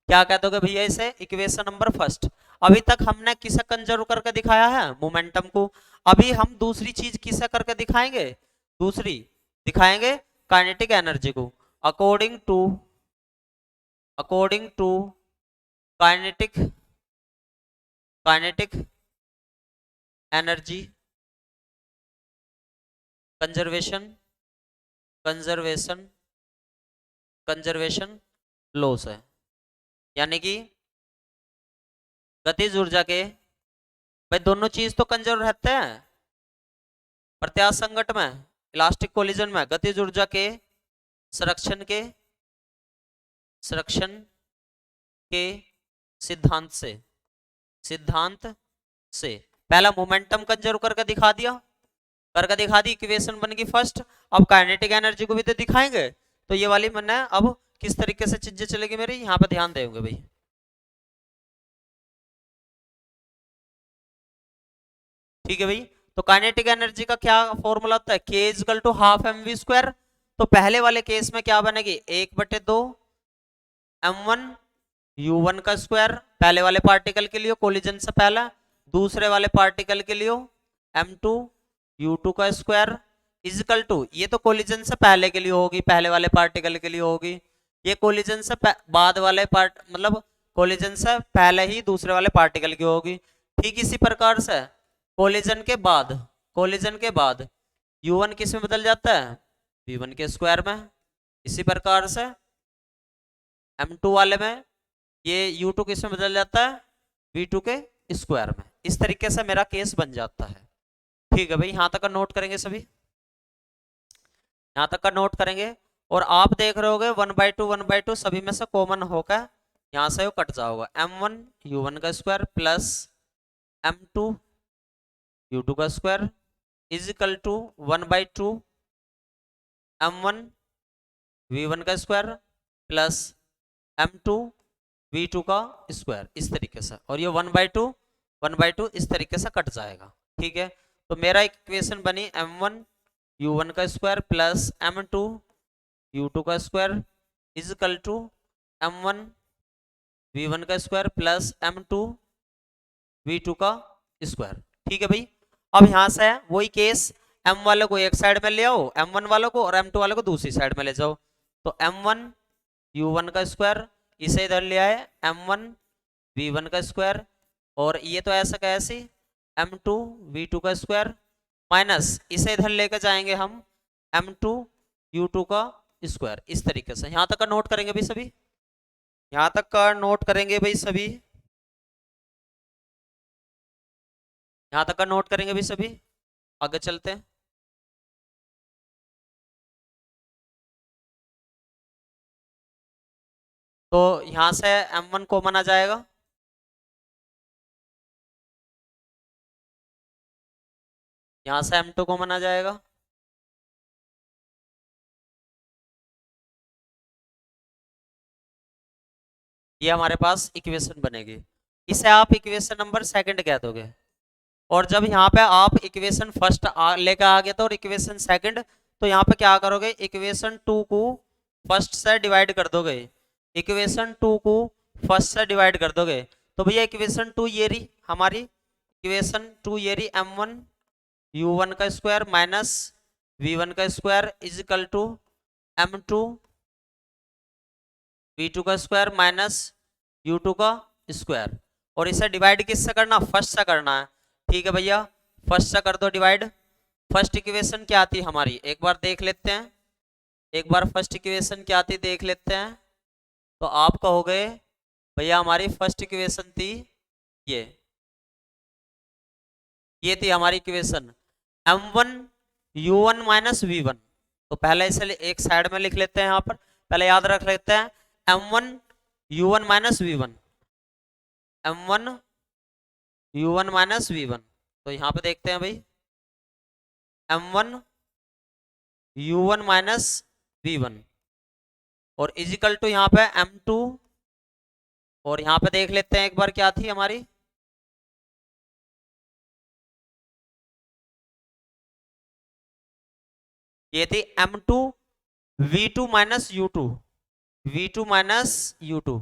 A: क्या कह दोगे भैया इसे, इक्वेशन नंबर फर्स्ट। अभी तक हमने किसे कंजर्व करके दिखाया है, मोमेंटम को। अभी हम दूसरी चीज किसे करके दिखाएंगे, दूसरी दिखाएंगे काइनेटिक एनर्जी को। According to kinetic energy conservation loss है, यानी कि गतिज ऊर्जा के, भाई दोनों चीज तो कंजर्व रहते हैं प्रत्यास्थ संकट में, इलास्टिक कोलिजन में, गतिज ऊर्जा के संरक्षण के सिद्धांत से पहला मोमेंटम कंजर्व करके दिखा दी, इक्वेशन बन गई फर्स्ट। अब काइनेटिक एनर्जी को भी तो दिखाएंगे। तो ये वाली मन है, अब किस तरीके से चीजें चलेगी मेरी, यहाँ पे ध्यान देंगे भाई। ठीक है भाई, तो काइनेटिक एनर्जी का क्या फॉर्मूला होता है, k equal to half mv square. तो पहले वाले केस में क्या बनेगी, 1/2 m1 u1 का स्क्वायर, पहले वाले पार्टिकल के लिए कोलिजन से पहला, दूसरे वाले पार्टिकल के लिए m2 u2 का स्क्वायर इजिकल टू, ये तो कोलिजन से पहले के लिए होगी, पहले वाले पार्टिकल के लिए होगी, ये कोलिजन से बाद वाले पार्ट, मतलब कोलिजन से पहले ही दूसरे वाले पार्टिकल की होगी। ठीक इसी प्रकार से कोलिजन के बाद, कोलिजन के बाद u1 किस में बदल जाता है, v1 के स्क्वायर में। इसी प्रकार से m2 वाले में ये u2 किस में बदल जाता है, v2 के स्क्वायर में। इस तरीके से मेरा केस बन जाता है। ठीक है भाई, यहां तक का नोट करेंगे सभी, यहां तक का नोट करेंगे। और आप देख रहे होगे 1/2 सभी में से कॉमन होकर यहां से वो कट जाओगा। m1 u1 का स्क्वायर प्लस m2 u2 का square is equal to 1/2 m1 v1 का स्क्वायर प्लस m2 v2 का स्क्वायर, इस तरीके से। और ये 1/2 इस तरीके से कट जाएगा। ठीक है, तो मेरा इक्वेशन बनी m1 u1 का स्क्वायर प्लस m2 u2 का square is equal to m1 v1 का स्क्वायर प्लस m2 v2 का स्क्वायर। ठीक है भाई, अब यहां से वही केस m वाले को एक साइड में ले आओ, m1 वालों को, और m2 वालों को दूसरी साइड में ले जाओ। तो m1 u1 का स्क्वायर इसे इधर ले आए m1 v1 का स्क्वायर, और ये तो ऐसा कैसे m2 v2 का स्क्वायर माइनस इसे इधर लेकर जाएंगे हम m2 u2 का स्क्वायर। इस तरीके से यहां तक का नोट करेंगे भाई सभी, यहां तक का नोट करेंगे भाई सभी, यहां तक का नोट करेंगे भाई सभी। आगे चलते हैं। तो यहां से m1 कॉमन आ जाएगा, यहां से m2 कॉमन आ जाएगा, ये हमारे पास इक्वेशन बनेगी। इसे आप इक्वेशन नंबर सेकंड कह दोगे। और जब यहाँ पे आप इक्वेशन फर्स्ट लेकर आ गए तो, और इक्वेशन सेकंड, तो यहाँ पे क्या करोगे, इक्वेशन 2 को फर्स्ट से डिवाइड कर दोगे, इक्वेशन 2 को फर्स्ट से डिवाइड कर दोगे। तो भैया इक्वेशन 2 ये रही हमारी, इक्वेशन 2 ये रही m1 u1 का स्क्वायर माइनस v1 का square is equal to m2 v2 का स्क्वायर माइनस u2 का स्क्वायर। और इसे डिवाइड किससे करना, फर्स्ट से करना है। ठीक है भैया, फर्स्ट से कर दो डिवाइड। फर्स्ट इक्वेशन क्या आती है हमारी, एक बार देख लेते हैं, एक बार फर्स्ट इक्वेशन क्या आती देख लेते हैं। तो आप कहोगे भैया हमारी फर्स्ट इक्वेशन थी ये थी हमारी equation m1 u1 minus v1। तो पहले इसे एक साइड में लिख लेते हैं, यहाँ पर पहले याद रख लेते हैं m1 u1 minus v1, m1 u1 minus v1। तो यहाँ पे देखते हैं भाई m1 u1 माइनस v1 और इजिकल टू यहाँ पे m2। और यहाँ पे देख लेते हैं एक बार क्या थी हमारी, ये थी m2 v2 minus u2, v2 minus u2,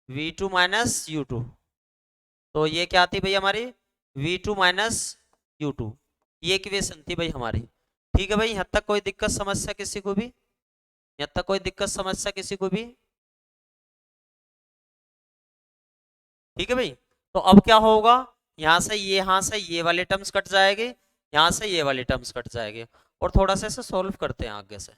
A: v2 minus u2। तो ये क्या थी भाई हमारी v2 माइनस u2, ये इक्वेशन थी भाई हमारी। ठीक है भाई, यहाँ तक कोई दिक्कत समस्या किसी को भी, यहाँ तक कोई दिक्कत समस्या किसी को भी? ठीक है भाई, तो अब क्या होगा, यहाँ से ये वाले टर्म्स कट जाएंगे, यहाँ से ये वाले टर्म्स कट जाएंगे। और थोड़ा सा इसे सोल्व करते हैं आगे से।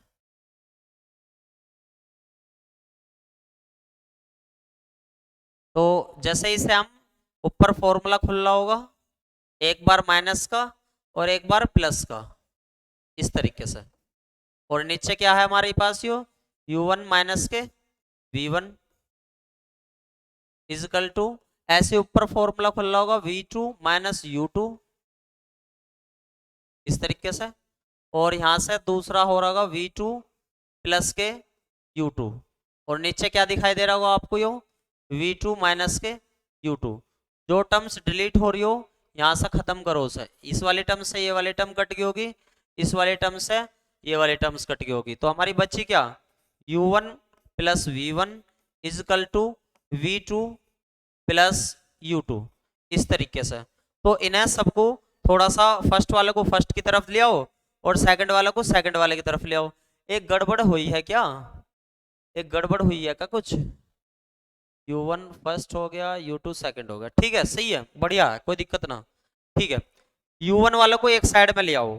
A: तो जैसे इसे हम ऊपर फॉर्मूला खुल रहा होगा, एक बार माइनस का और एक बार प्लस का, इस तरीके से। और नीचे क्या है हमारे पास, यो u1 माइनस के v1 इजकल टू, ऐसे ऊपर फॉर्मूला खुल रहा होगा v2 माइनस u2, इस तरीके से। और यहां से दूसरा हो रहा होगा v2 प्लस के u2। और नीचे क्या दिखाई दे रहा होगा आपको, यो v2 माइनस के u2। जो टर्म्स डिलीट हो रही हो यहां से खत्म करो उसे, इस वाले टर्म से ये वाले टर्म कट गई होगी, इस वाले टर्म से ये वाले टर्म्स कट गई होगी। तो हमारी बची क्या, u1 plus v1 is equal to v2 plus u2, इस तरीके से। तो इन्हें सबको थोड़ा सा फर्स्ट वाले को फर्स्ट की तरफ ले आओ और सेकंड वाले को सेकंड वाले की तरफ ले आओ। एक गड़बड़ हुई है क्या, एक गड़बड़ हुई है क्या कुछ? u1 फर्स्ट हो गया, u2 सेकंड हो गया, ठीक है, सही है, बढ़िया है, कोई दिक्कत ना। ठीक है, u1 वालों को एक साइड में ले आओ,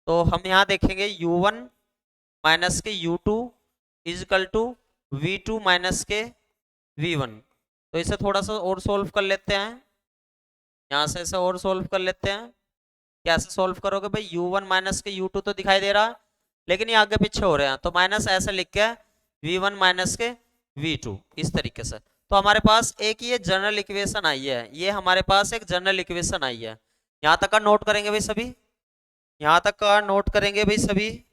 A: तो हम यहाँ देखेंगे u1 माइनस के u2 is equal to v2 minus के v1। तो इसे थोड़ा सा और सोल्व कर लेते हैं, यहाँ से इसे और सोल्व कर लेते हैं। कैसे सोल्व करोगे भाई, u1 माइनस के u2 तो दिखाई दे रहा है, लेकिन ये आगे पीछे हो रहे हैं, तो माइनस ऐसे लिख के v1 माइनस के v2 इस तरीके से। तो हमारे पास एक ये जनरल इक्वेशन आई है, ये हमारे पास एक जनरल इक्वेशन आई है। यहाँ तक का नोट करेंगे भाई सभी, यहाँ तक का नोट करेंगे भाई सभी।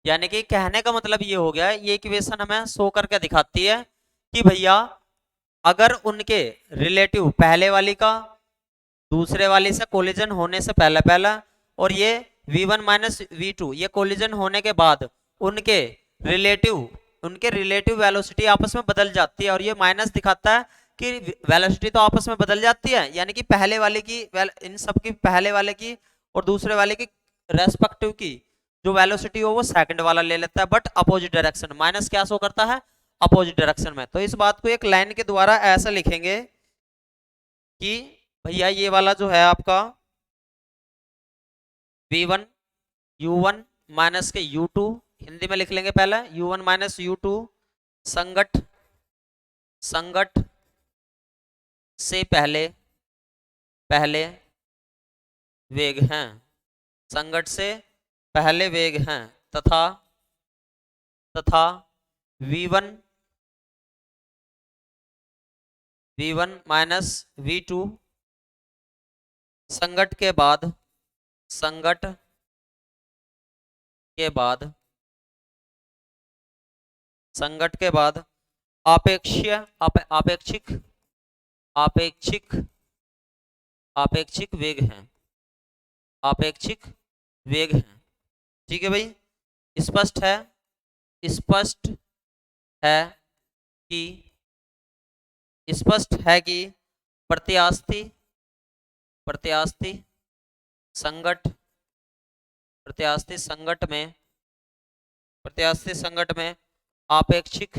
A: यानी कि कहने का मतलब ये हो गया, ये इक्वेशन हमें शो करके दिखाती है कि भैया अगर उनके रिलेटिव पहले वाली का दूसरे वाली से कोलिजन होने से पहले पहला, और ये v1 माइनस v2 ये कोलिजन होने के बाद उनके रिलेटिव वेलोसिटी आपस में बदल जाती है, और ये माइनस दिखाता है कि वेलोसिटी तो आपस में बदल जाती है, यानी कि पहले वाले की इन सब की पहले वाले की और दूसरे वाले की रेस्पेक्टिव की जो वेलोसिटी हो वो सेकंड वाला ले लेता है, बट अपोजिट डायरेक्शन। माइनस क्या शो करता है, अपोजिट डायरेक्शन में। तो इस बात को एक लाइन के द्वारा ऐसा लिखेंगे कि भैया ये वाला जो है आपका v1 u1 माइनस के u2, हिंदी में लिख लेंगे पहले u1 माइनस u2 संगठ से पहले पहले वेग हैं, संगठ से पहले वेग हैं, तथा v1 माइनस v2 संगठ के बाद आपेक्षिक वेग हैं, आपेक्षिक वेग हैं। ठीक है भाई, स्पष्ट है कि प्रत्यास्थी संगठ में आपेक्षिक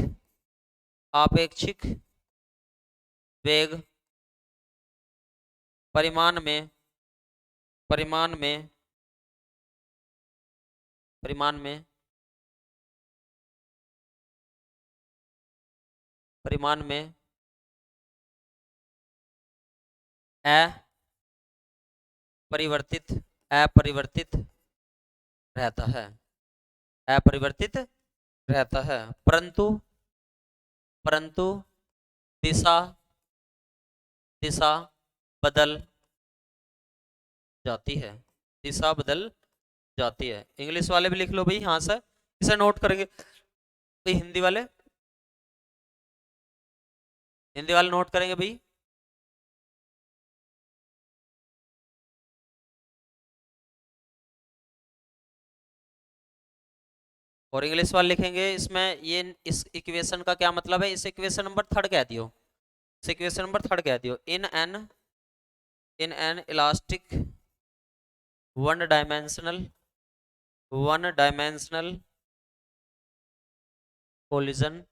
A: वेग परिमाण में अपरिवर्तित रहता है, परंतु दिशा बदल जाती है, इंग्लिश वाले भी लिख लो भाई, यहाँ से इसे नोट करेंगे भाई, हिंदी वाले नोट करेंगे भाई। और इंग्लिश वाले लिखेंगे इसमें, ये इस इक्वेशन का क्या मतलब है, इस इक्वेशन नंबर थर्ड कह दियो, in an elastic one dimensional collision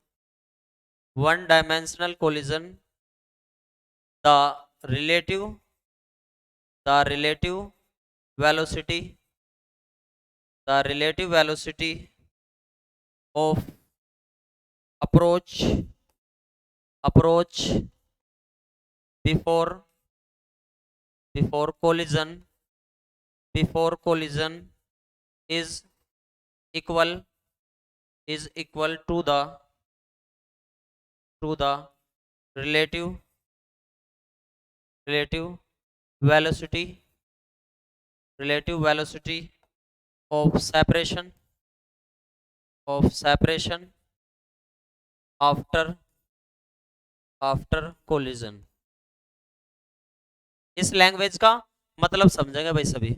A: the relative velocity of approach before collision is equal to the relative velocity of separation after collision। इस लैंग्वेज का मतलब समझेंगे भाई सभी।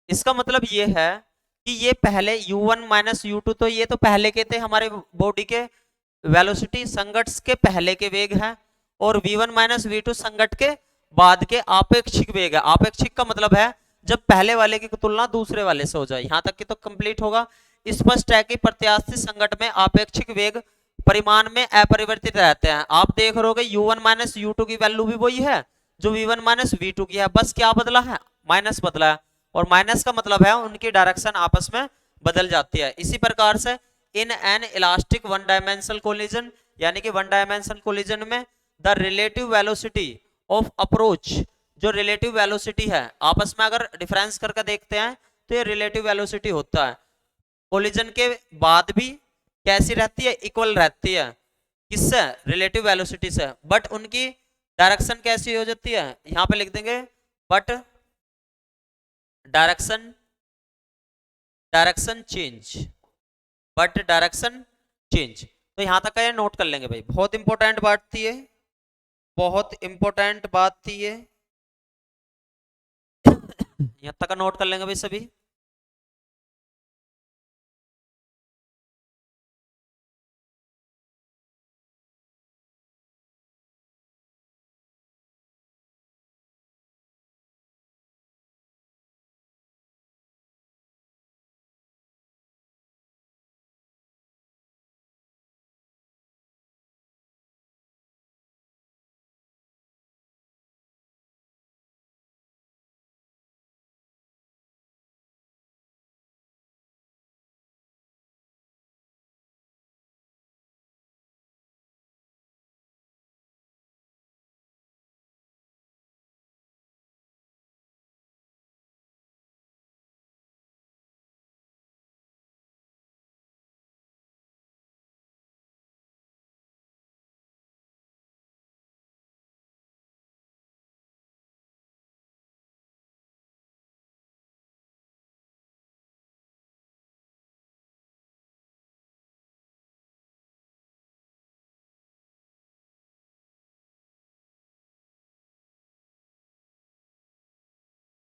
A: इसका मतलब ये है कि ये पहले u1 माइनस u2, तो ये तो पहले के थे हमारे बॉडी के वेलोसिटी, संगठ के पहले के वेग हैं, और v1 माइनस v2 संगठ के बाद के आपेक्षिक वेग है। आपेक्षिक का मतलब है जब पहले वाले की तुलना दूसरे वाले से हो जाए। यहां तक की तो कंप्लीट होगा। स्पष्ट है कि प्रत्यास्थ संकट में आपेक्षिक वेग परिमाण में अपरिवर्तित रहते हैं। आप देख रहे हो u1 माइनस u2 की वैल्यू भी वही है जो v1 माइनस v2 की है, बस क्या बदला है, माइनस बदला है। और माइनस का मतलब है उनकी डायरेक्शन आपस में बदल जाती है। इसी प्रकार से in an elastic one dimensional collision, यानी कि वन डायमेंशनल कोलिजन में the relative velocity of approach, जो रिलेटिव वेलोसिटी है आपस में अगर डिफरेंस करके देखते हैं तो ये रिलेटिव वेलोसिटी होता है। कोलिजन के बाद भी कैसी रहती है, इक्वल रहती है, किससे, रिलेटिव वेलोसिटी से, बट उनकी डायरेक्शन कैसी हो जाती है, यहां पे लिख देंगे but direction direction change, but direction change. तो यहां तक का ये नोट कर लेंगे भाई, बहुत इंपॉर्टेंट बात थी ये, बहुत इंपॉर्टेंट बात थी ये, यहां तक का नोट कर लेंगे भाई सभी।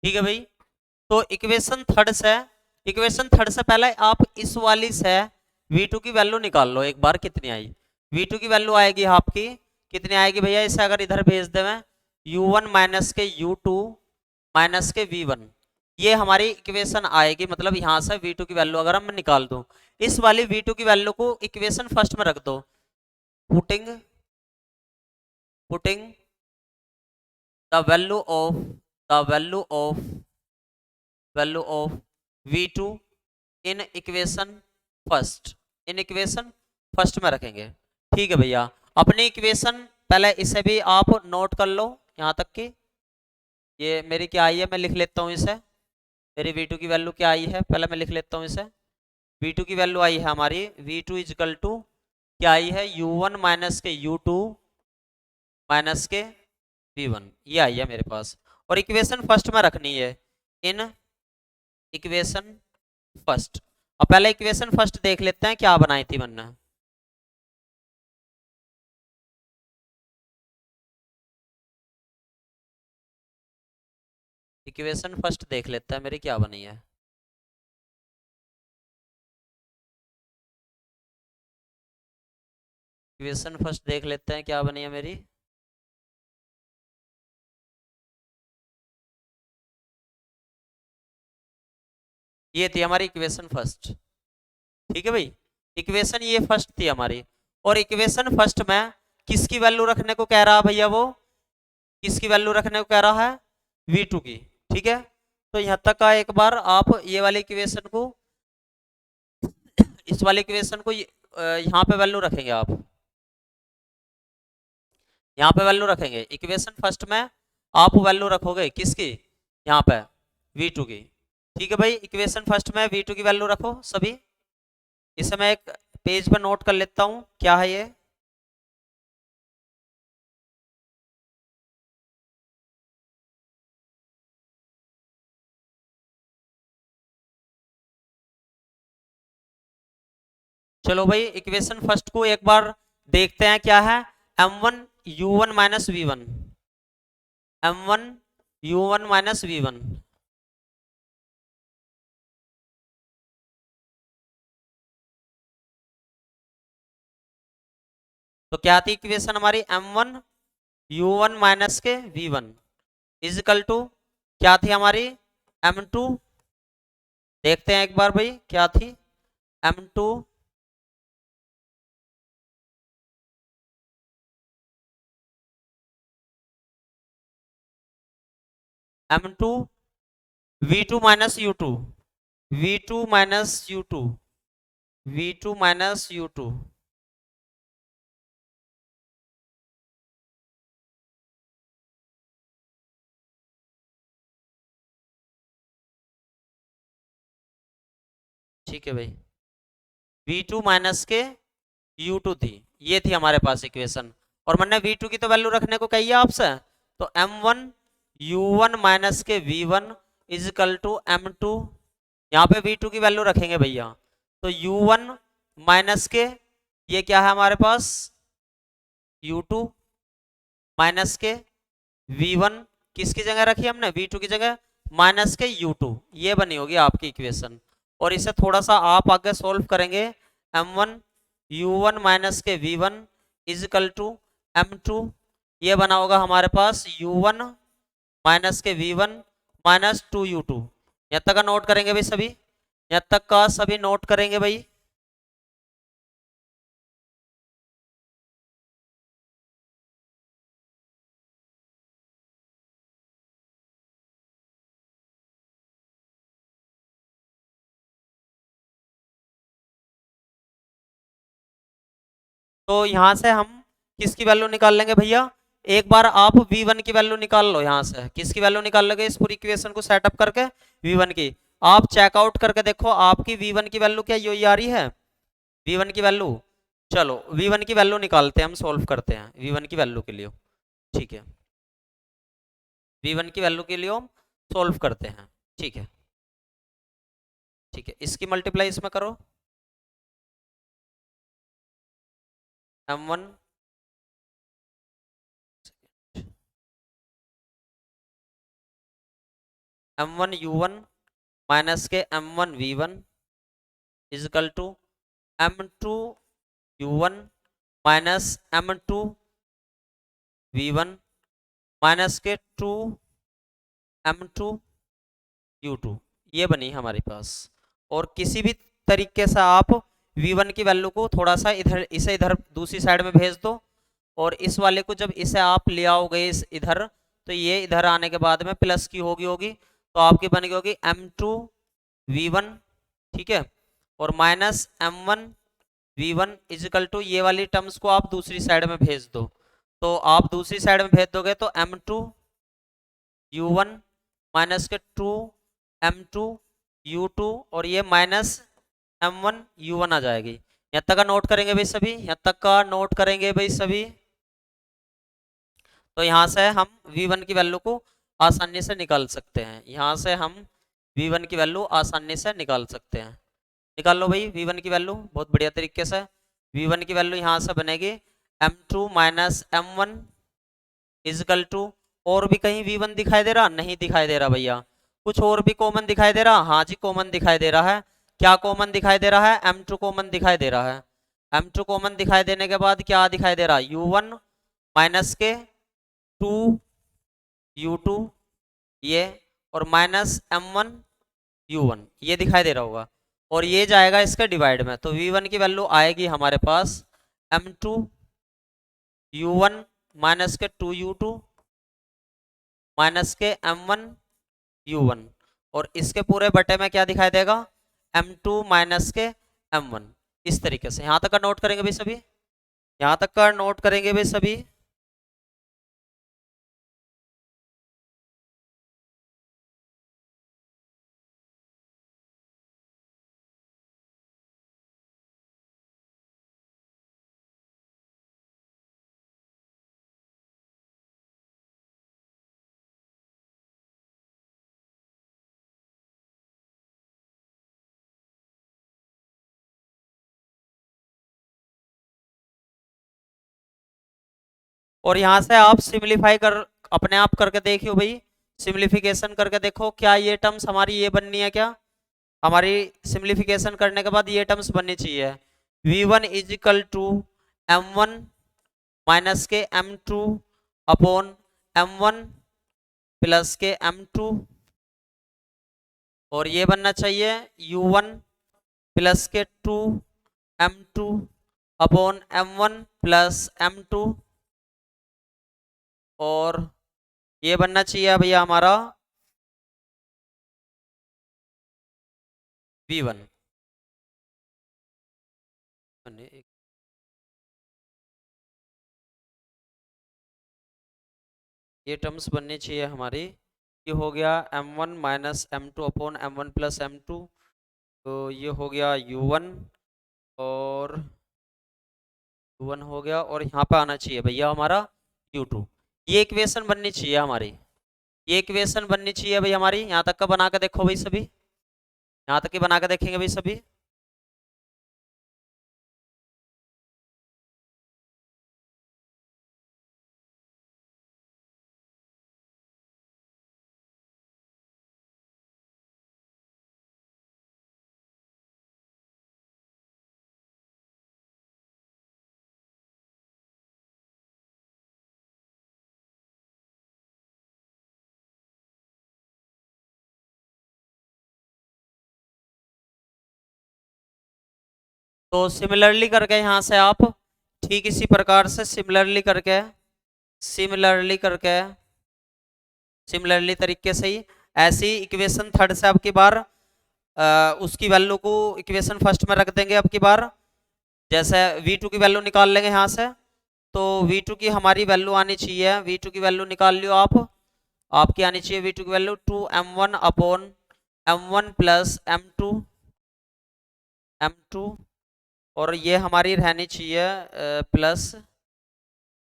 A: ठीक है भाई, तो इक्वेशन थर्ड से, इक्वेशन थर्ड से पहले आप इस वाली से v2 की वैल्यू निकाल लो एक बार, कितनी आई v2 की वैल्यू आएगी आपकी, कितनी आएगी भैया, इसे अगर इधर भेज दे मैं u1 माइनस के u2 माइनस के v1, ये हमारी इक्वेशन आएगी। मतलब यहां से v2 की वैल्यू अगर हम निकाल दो, इस वाली v2 की वैल्यू को इक्वेशन फर्स्ट में रख दो, putting putting the value of the value of v2 in equation first, in equation first में रखेंगे। ठीक है भैया, अपनी इक्वेशन पहले इसे भी आप नोट कर लो यहां तक कि ये मेरी क्या आई है, मैं लिख लेता हूं इसे, मेरी v2 की वैल्यू क्या आई है, पहले मैं लिख लेता हूं इसे। v2 की वैल्यू आई है हमारी v2 इजकल टू क्या आई है, u1 माइनस के u2 माइनस के v1, ये आई है मेरे पास। और इक्वेशन फर्स्ट में रखनी है, इन इक्वेशन फर्स्ट। अब पहले इक्वेशन फर्स्ट देख लेते हैं क्या बनाई थी मैंने। इक्वेशन फर्स्ट देख लेते हैं मेरी क्या बनी है। इक्वेशन फर्स्ट देख लेते हैं क्या बनी है मेरी। ये थी हमारी इक्वेशन फर्स्ट। ठीक है भाई, इक्वेशन ये फर्स्ट थी हमारी। और इक्वेशन फर्स्ट में किसकी वैल्यू रखने को कह रहा है भैया, वो किसकी वैल्यू रखने को कह रहा है, v2 की। ठीक है, तो यहां तक का एक बार आप ये वाली इक्वेशन को, इस वाले इक्वेशन को यहाँ पे वैल्यू रखेंगे आप, यहाँ पे वैल्यू रखेंगे इक्वेशन फर्स्ट में, आप वैल्यू रखोगे किसकी, यहाँ पे v2 की। ठीक है भाई, इक्वेशन फर्स्ट में v2 की वैल्यू रखो सभी। इसे मैं एक पेज पर नोट कर लेता हूँ क्या है ये। चलो भाई, इक्वेशन फर्स्ट को एक बार देखते हैं क्या है, m1 u1 minus v1, m1 u1 minus v1। तो क्या थी इक्वेशन हमारी, m1 u1 माइनस के v1 इजिकल टू क्या थी हमारी, m2 देखते हैं एक बार भाई क्या थी, m2 m2 v2 minus u2, v2 minus u2, v2 minus u2। ठीक है भाई, v2 माइनस के u2 थी, ये थी हमारे पास इक्वेशन। और मैंने v2 की तो वैल्यू रखने को कही है आपसे, तो m1 u1 माइनस के v1 इजकल टू m2, यहाँ पे v2 की वैल्यू रखेंगे भैया, तो u1 माइनस के, ये क्या है हमारे पास u2 माइनस के v1, किसकी जगह रखी हमने, v2 की जगह, माइनस के u2, ये बनी होगी आपकी इक्वेशन। और इसे थोड़ा सा आप आगे सॉल्व करेंगे, m1 u1 माइनस के v1 इजकल टू m2, ये बना होगा हमारे पास u1 माइनस के v1 माइनस 2u2। यहाँ तक का नोट करेंगे भाई सभी, यहाँ तक का सभी नोट करेंगे भाई। तो यहाँ से हम किसकी वैल्यू निकाल लेंगे भैया, एक बार आप v1 की वैल्यू निकाल लो, यहाँ से किसकी वैल्यू निकाल लोगे इस पूरी इक्वेशन को सेटअप करके, v1 की। आप चेकआउट करके देखो आपकी v1 की वैल्यू क्या यही आ रही है, v1 की वैल्यू। चलो v1 की वैल्यू निकालते हैं, हम सॉल्व करते हैं v1 की वैल्यू के लिए। ठीक है, v1 की वैल्यू के लिए हम सॉल्व करते हैं। ठीक है, ठीक है, इसकी मल्टीप्लाई इसमें करो, m1 m1 u1 माइनस के m1 v1 is equal to m2 u1 minus m2 v1 minus के 2 m2 u2, ये बनी हमारे पास। और किसी भी तरीके से आप v1 की वैल्यू को थोड़ा सा इधर, इसे इधर दूसरी साइड में भेज दो, और इस वाले को जब इसे आप ले आओगे इस इधर, तो ये इधर आने के बाद में प्लस की होगी, तो आपकी बन गई होगी m2 v1, ठीक है, और minus m1 v1 is equal to, ये वाली टर्म्स को आप दूसरी साइड में भेज दो, तो आप दूसरी साइड में भेज दोगे तो m2 u1 माइनस के 2 m2 u2, और ये माइनस m1 u1 आ जाएगी। यहाँ तक का नोट करेंगे भाई सभी, यहाँ तक का नोट करेंगे भाई सभी। तो यहाँ से हम v1 की वैल्यू को आसानी से निकाल सकते हैं, यहाँ से हम v1 की वैल्यू आसानी से निकाल सकते हैं। निकाल लो भाई v1 की वैल्यू बहुत बढ़िया तरीके से। v1 की वैल्यू यहाँ से बनेगी m2 minus m1 is equal to, और भी कहीं v1 दिखाई दे रहा, नहीं दिखाई दे रहा भैया, कुछ और भी कॉमन दिखाई दे रहा, हाँ जी कॉमन दिखाई दे रहा है। क्या कॉमन दिखाई दे रहा है, m2 कॉमन दिखाई दे रहा है। m2 कॉमन दिखाई देने के बाद क्या दिखाई दे रहा है, u1 माइनस के 2 u2, ये, और माइनस m1 u1, ये दिखाई दे रहा होगा, और ये जाएगा इसके डिवाइड में, तो v1 की वैल्यू आएगी हमारे पास m2 u1 माइनस के 2 u2 माइनस के m1 u1, और इसके पूरे बटे में क्या दिखाई देगा, m2 माइनस के m1। इस तरीके से यहाँ तक का नोट करेंगे भाई सभी, यहाँ तक का नोट करेंगे भाई सभी। और यहाँ से आप सिंप्लीफाई कर, अपने आप करके देखियो भाई, सिंप्लीफिकेशन करके देखो क्या ये टर्म्स हमारी ये बननी है, क्या हमारी सिंप्लीफिकेशन करने के बाद ये टर्म्स बननी चाहिए, v1 is equal to m1 minus के m2 अपॉन m1 प्लस के m2 और ये बनना चाहिए u1 प्लस के 2m2 upon m1 plus m2, और ये बनना चाहिए भैया हमारा v1। ये टर्म्स बननी चाहिए हमारी। ये हो गया m1 minus m2 upon m1 plus m2, तो ये हो गया u1, और u1 हो गया, और यहाँ पे आना चाहिए भैया हमारा u2। ये इक्वेशन बननी चाहिए हमारी, ये इक्वेशन बननी चाहिए भाई हमारी। यहाँ तक का बना के देखो भाई सभी, यहाँ तक की बना के देखेंगे भाई सभी। तो सिमिलरली करके यहाँ से आप ठीक इसी प्रकार से सिमिलरली तरीके से ही ऐसी इक्वेशन थर्ड से अब की बार उसकी वैल्यू को इक्वेशन फर्स्ट में रख देंगे अब की बार। जैसे v2 की वैल्यू निकाल लेंगे यहाँ से, तो v2 की हमारी वैल्यू आनी चाहिए, v2 की वैल्यू निकाल लियो आप, आपकी आनी चाहिए v2 की value 2m1 upon m1 plus m2, और ये हमारी रहनी चाहिए plus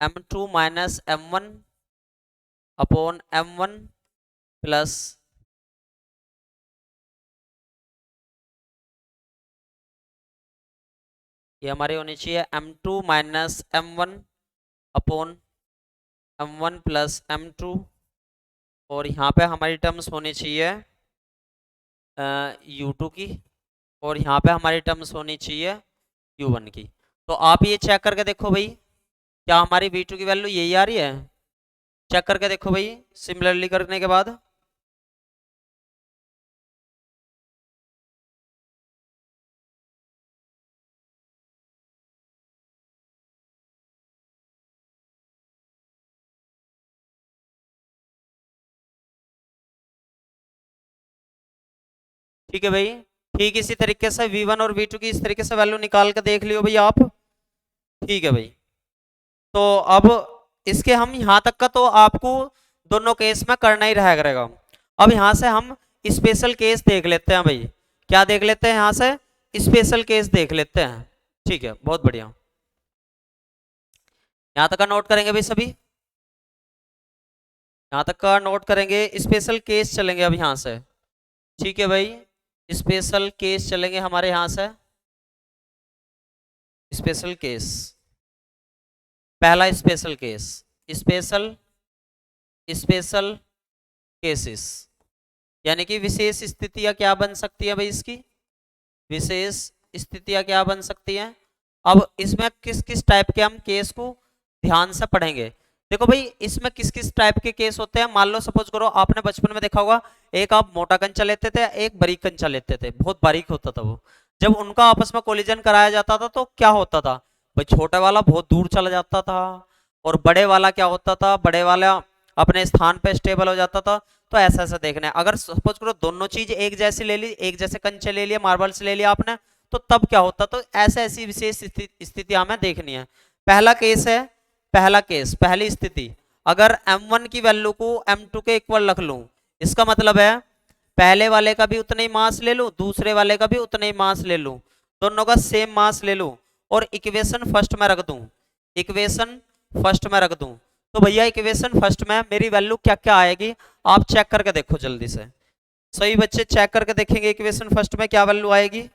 A: m2 minus m1 upon m1 plus, ये हमारी होनी चाहिए m2 minus m1 upon m1 plus m2, और यहाँ पे हमारी टर्म्स होनी चाहिए u2 की, और यहाँ पे हमारी टर्म्स होनी चाहिए u1 की। तो आप ये चेक करके देखो भाई, क्या हमारी v2 की वैल्यू यही आ रही है? चेक करके देखो भाई सिमिलरली करने के बाद। ठीक है भाई, ठीक इसी तरीके से v1 और v2 की इस तरीके से वैल्यू निकाल के देख लियो भाई आप। ठीक है भाई, तो अब इसके हम यहां तक का तो आपको दोनों केस में करना ही रहा करेगा। अब यहां से हम स्पेशल केस देख लेते हैं भाई, क्या देख लेते हैं यहां से? स्पेशल केस देख लेते हैं। ठीक है, बहुत बढ़िया, यहां तक का नोट करेंगे भाई सभी, यहां तक का नोट करेंगे, स्पेशल केस चलेंगे अब यहां से। ठीक है भाई, स्पेशल केस चलेंगे हमारे यहां से। स्पेशल केस, पहला special case, special special cases, यानी कि विशेष स्थितियां क्या बन सकती है भाई इसकी? विशेष स्थितियां क्या बन सकती हैं? अब इसमें किस किस टाइप के हम केस को ध्यान से पढ़ेंगे। देखो भाई, इसमें किस किस टाइप के केस होते हैं, मान लो सपोज करो आपने बचपन में देखा होगा, एक आप मोटा कंचा लेते थे, एक बारीक कंचा लेते थे, बहुत बारीक होता था वो। जब उनका आपस में कोलिजन कराया जाता था तो क्या होता था भाई? छोटे वाला बहुत दूर चला जाता था, और बड़े वाला क्या होता था, बड़े वाला अपने स्थान पे स्टेबल हो जाता था। तो ऐसा ऐसा देखना है, अगर सपोज करो दोनों चीज एक जैसी ले ली, एक जैसे कंचे ले लिए, मार्बल्स ले लिया आपने, तो तब क्या होता? तो ऐसे ऐसी विशेष स्थिति हमें देखनी है। पहला केस है, पहला केस, पहली स्थिति, अगर m1 की वैल्यू को m2 के इक्वल रख लूं, इसका मतलब है पहले वाले का भी उतना ही मास ले लूं, दूसरे वाले का भी उतना ही मास ले लूं, दोनों का सेम मास ले लूं, और इक्वेशन फर्स्ट में रख दूं, इक्वेशन फर्स्ट में रख दूं, तो भैया इक्वेशन फर्स्ट में मेरी वैल्यू क्या क्या आएगी? आप चेक करके देखो जल्दी से, सही बच्चे चेक करके देखेंगे इक्वेशन फर्स्ट में क्या वैल्यू आएगी।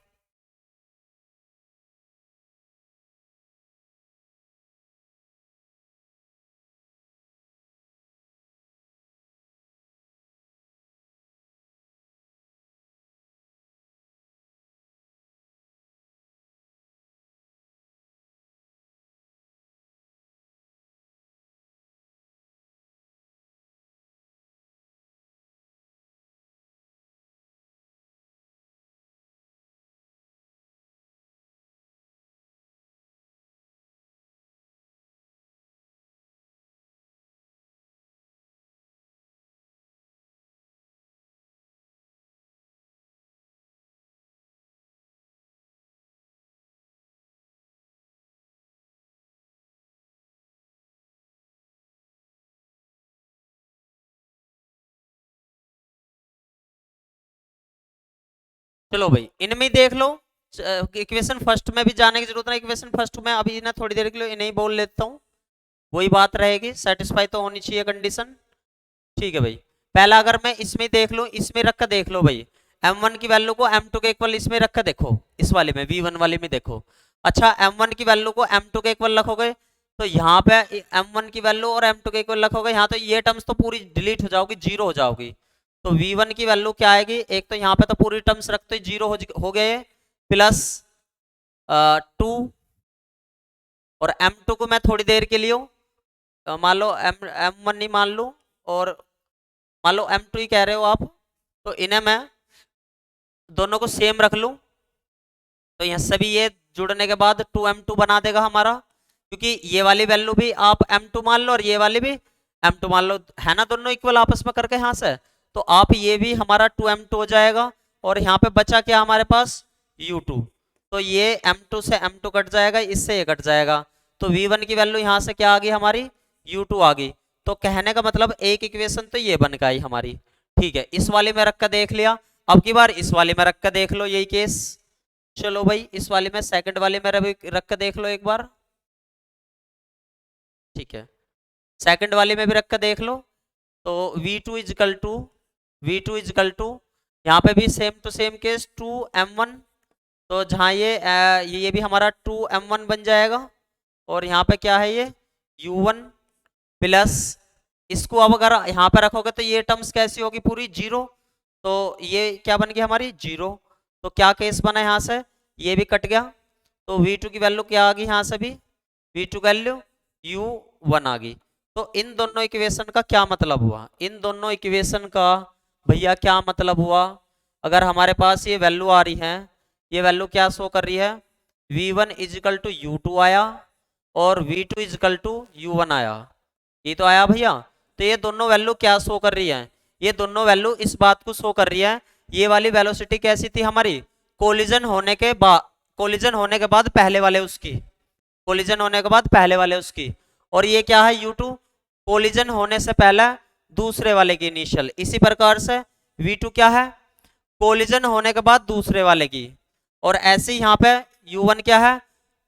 A: चलो भाई इनमें ही देख लो, इक्वेशन फर्स्ट में भी जाने की जरूरत नहीं, इक्वेशन फर्स्ट में अभी ना थोड़ी देर के लिए इन्हें ही बोल लेता हूँ, वही बात रहेगी, सेटिस्फाई तो होनी चाहिए कंडीशन। ठीक है भाई, पहला अगर मैं इसमें देख लूं, इसमें रख कर देख लो भाई, m1 की वैल्यू को m2 के इक्वल इसमें रख कर देखो, इस वाले में v1 वाले में देखो। अच्छा m1 की वैल्यू को m2 के इक्वल रखोगे तो यहाँ पे m1 की वैल्यू और m2 के इक्वल रखोगे, यहाँ तो ये टर्म्स तो पूरी डिलीट हो जाओगी, जीरो हो जाओगी। तो v1 की वैल्यू क्या आएगी, एक तो यहाँ पे तो पूरी टर्म्स रखते जीरो हो गए, प्लस 2, और m2 को मैं थोड़ी देर के लिए मान लो m1 नहीं मान लूँ, और मान लो m2 ही कह रहे हो आप, तो इन्हें मैं दोनों को सेम रख लूं, तो यहाँ सभी ये जुड़ने के बाद 2m2 बना देगा हमारा, क्योंकि ये वाली वैल्यू भी आप m2 मान लो और ये वाली भी m2 मान लो, है ना, दोनों इक्वल आपस में करके यहाँ से, तो आप ये भी हमारा 2m2 हो जाएगा, और यहाँ पे बचा क्या हमारे पास u2, तो ये m2 से m2 कट जाएगा, इससे ये कट जाएगा, तो v1 की वैल्यू यहाँ से क्या आ गई हमारी u2 आ गई। तो कहने का मतलब एक इक्वेशन तो ये बन गई हमारी। ठीक है, इस वाले में रख कर देख लिया, अब की बार इस वाले में रख कर देख लो यही केस। चलो भाई इस वाले में सेकंड वाले में रख कर देख लो एक बार। ठीक है, सेकंड वाले में भी रख कर देख लो, तो v2 इजकल टू यहाँ पे भी same to same case 2m1, तो जहाँ ये भी हमारा 2m1 बन जाएगा, और यहाँ पे क्या है ये u1 प्लस, इसको अब अगर यहाँ पे रखोगे तो ये टर्म्स कैसी होगी पूरी जीरो, तो ये क्या बन गई हमारी जीरो, तो क्या केस बना यहाँ से, ये भी कट गया, तो v2 की वैल्यू क्या आ गई यहाँ से भी, v2 की वैल्यू u1 आ गई। तो इन दोनों इक्वेशन का क्या मतलब हुआ, इन दोनों इक्वेशन का भैया क्या मतलब हुआ, अगर हमारे पास ये वैल्यू आ रही है, ये वैल्यू क्या शो कर रही है, v1 इजिकल टू u2 आया, और v2 इजिकल टू u1 आया, ये तो आया भैया। तो ये दोनों वैल्यू क्या शो कर रही है, ये दोनों वैल्यू इस बात को शो कर रही है, ये वाली वेलोसिटी कैसी थी हमारी, कोलिजन होने के बाद पहले वाले उसकी, कोलिजन होने के बाद पहले वाले उसकी, और ये क्या है u2 कोलिजन होने से पहले दूसरे वाले की इनिशियल, इसी प्रकार से v2 क्या है कोलिजन होने के बाद दूसरे वाले की, और ऐसे ही यहाँ पे u1 क्या है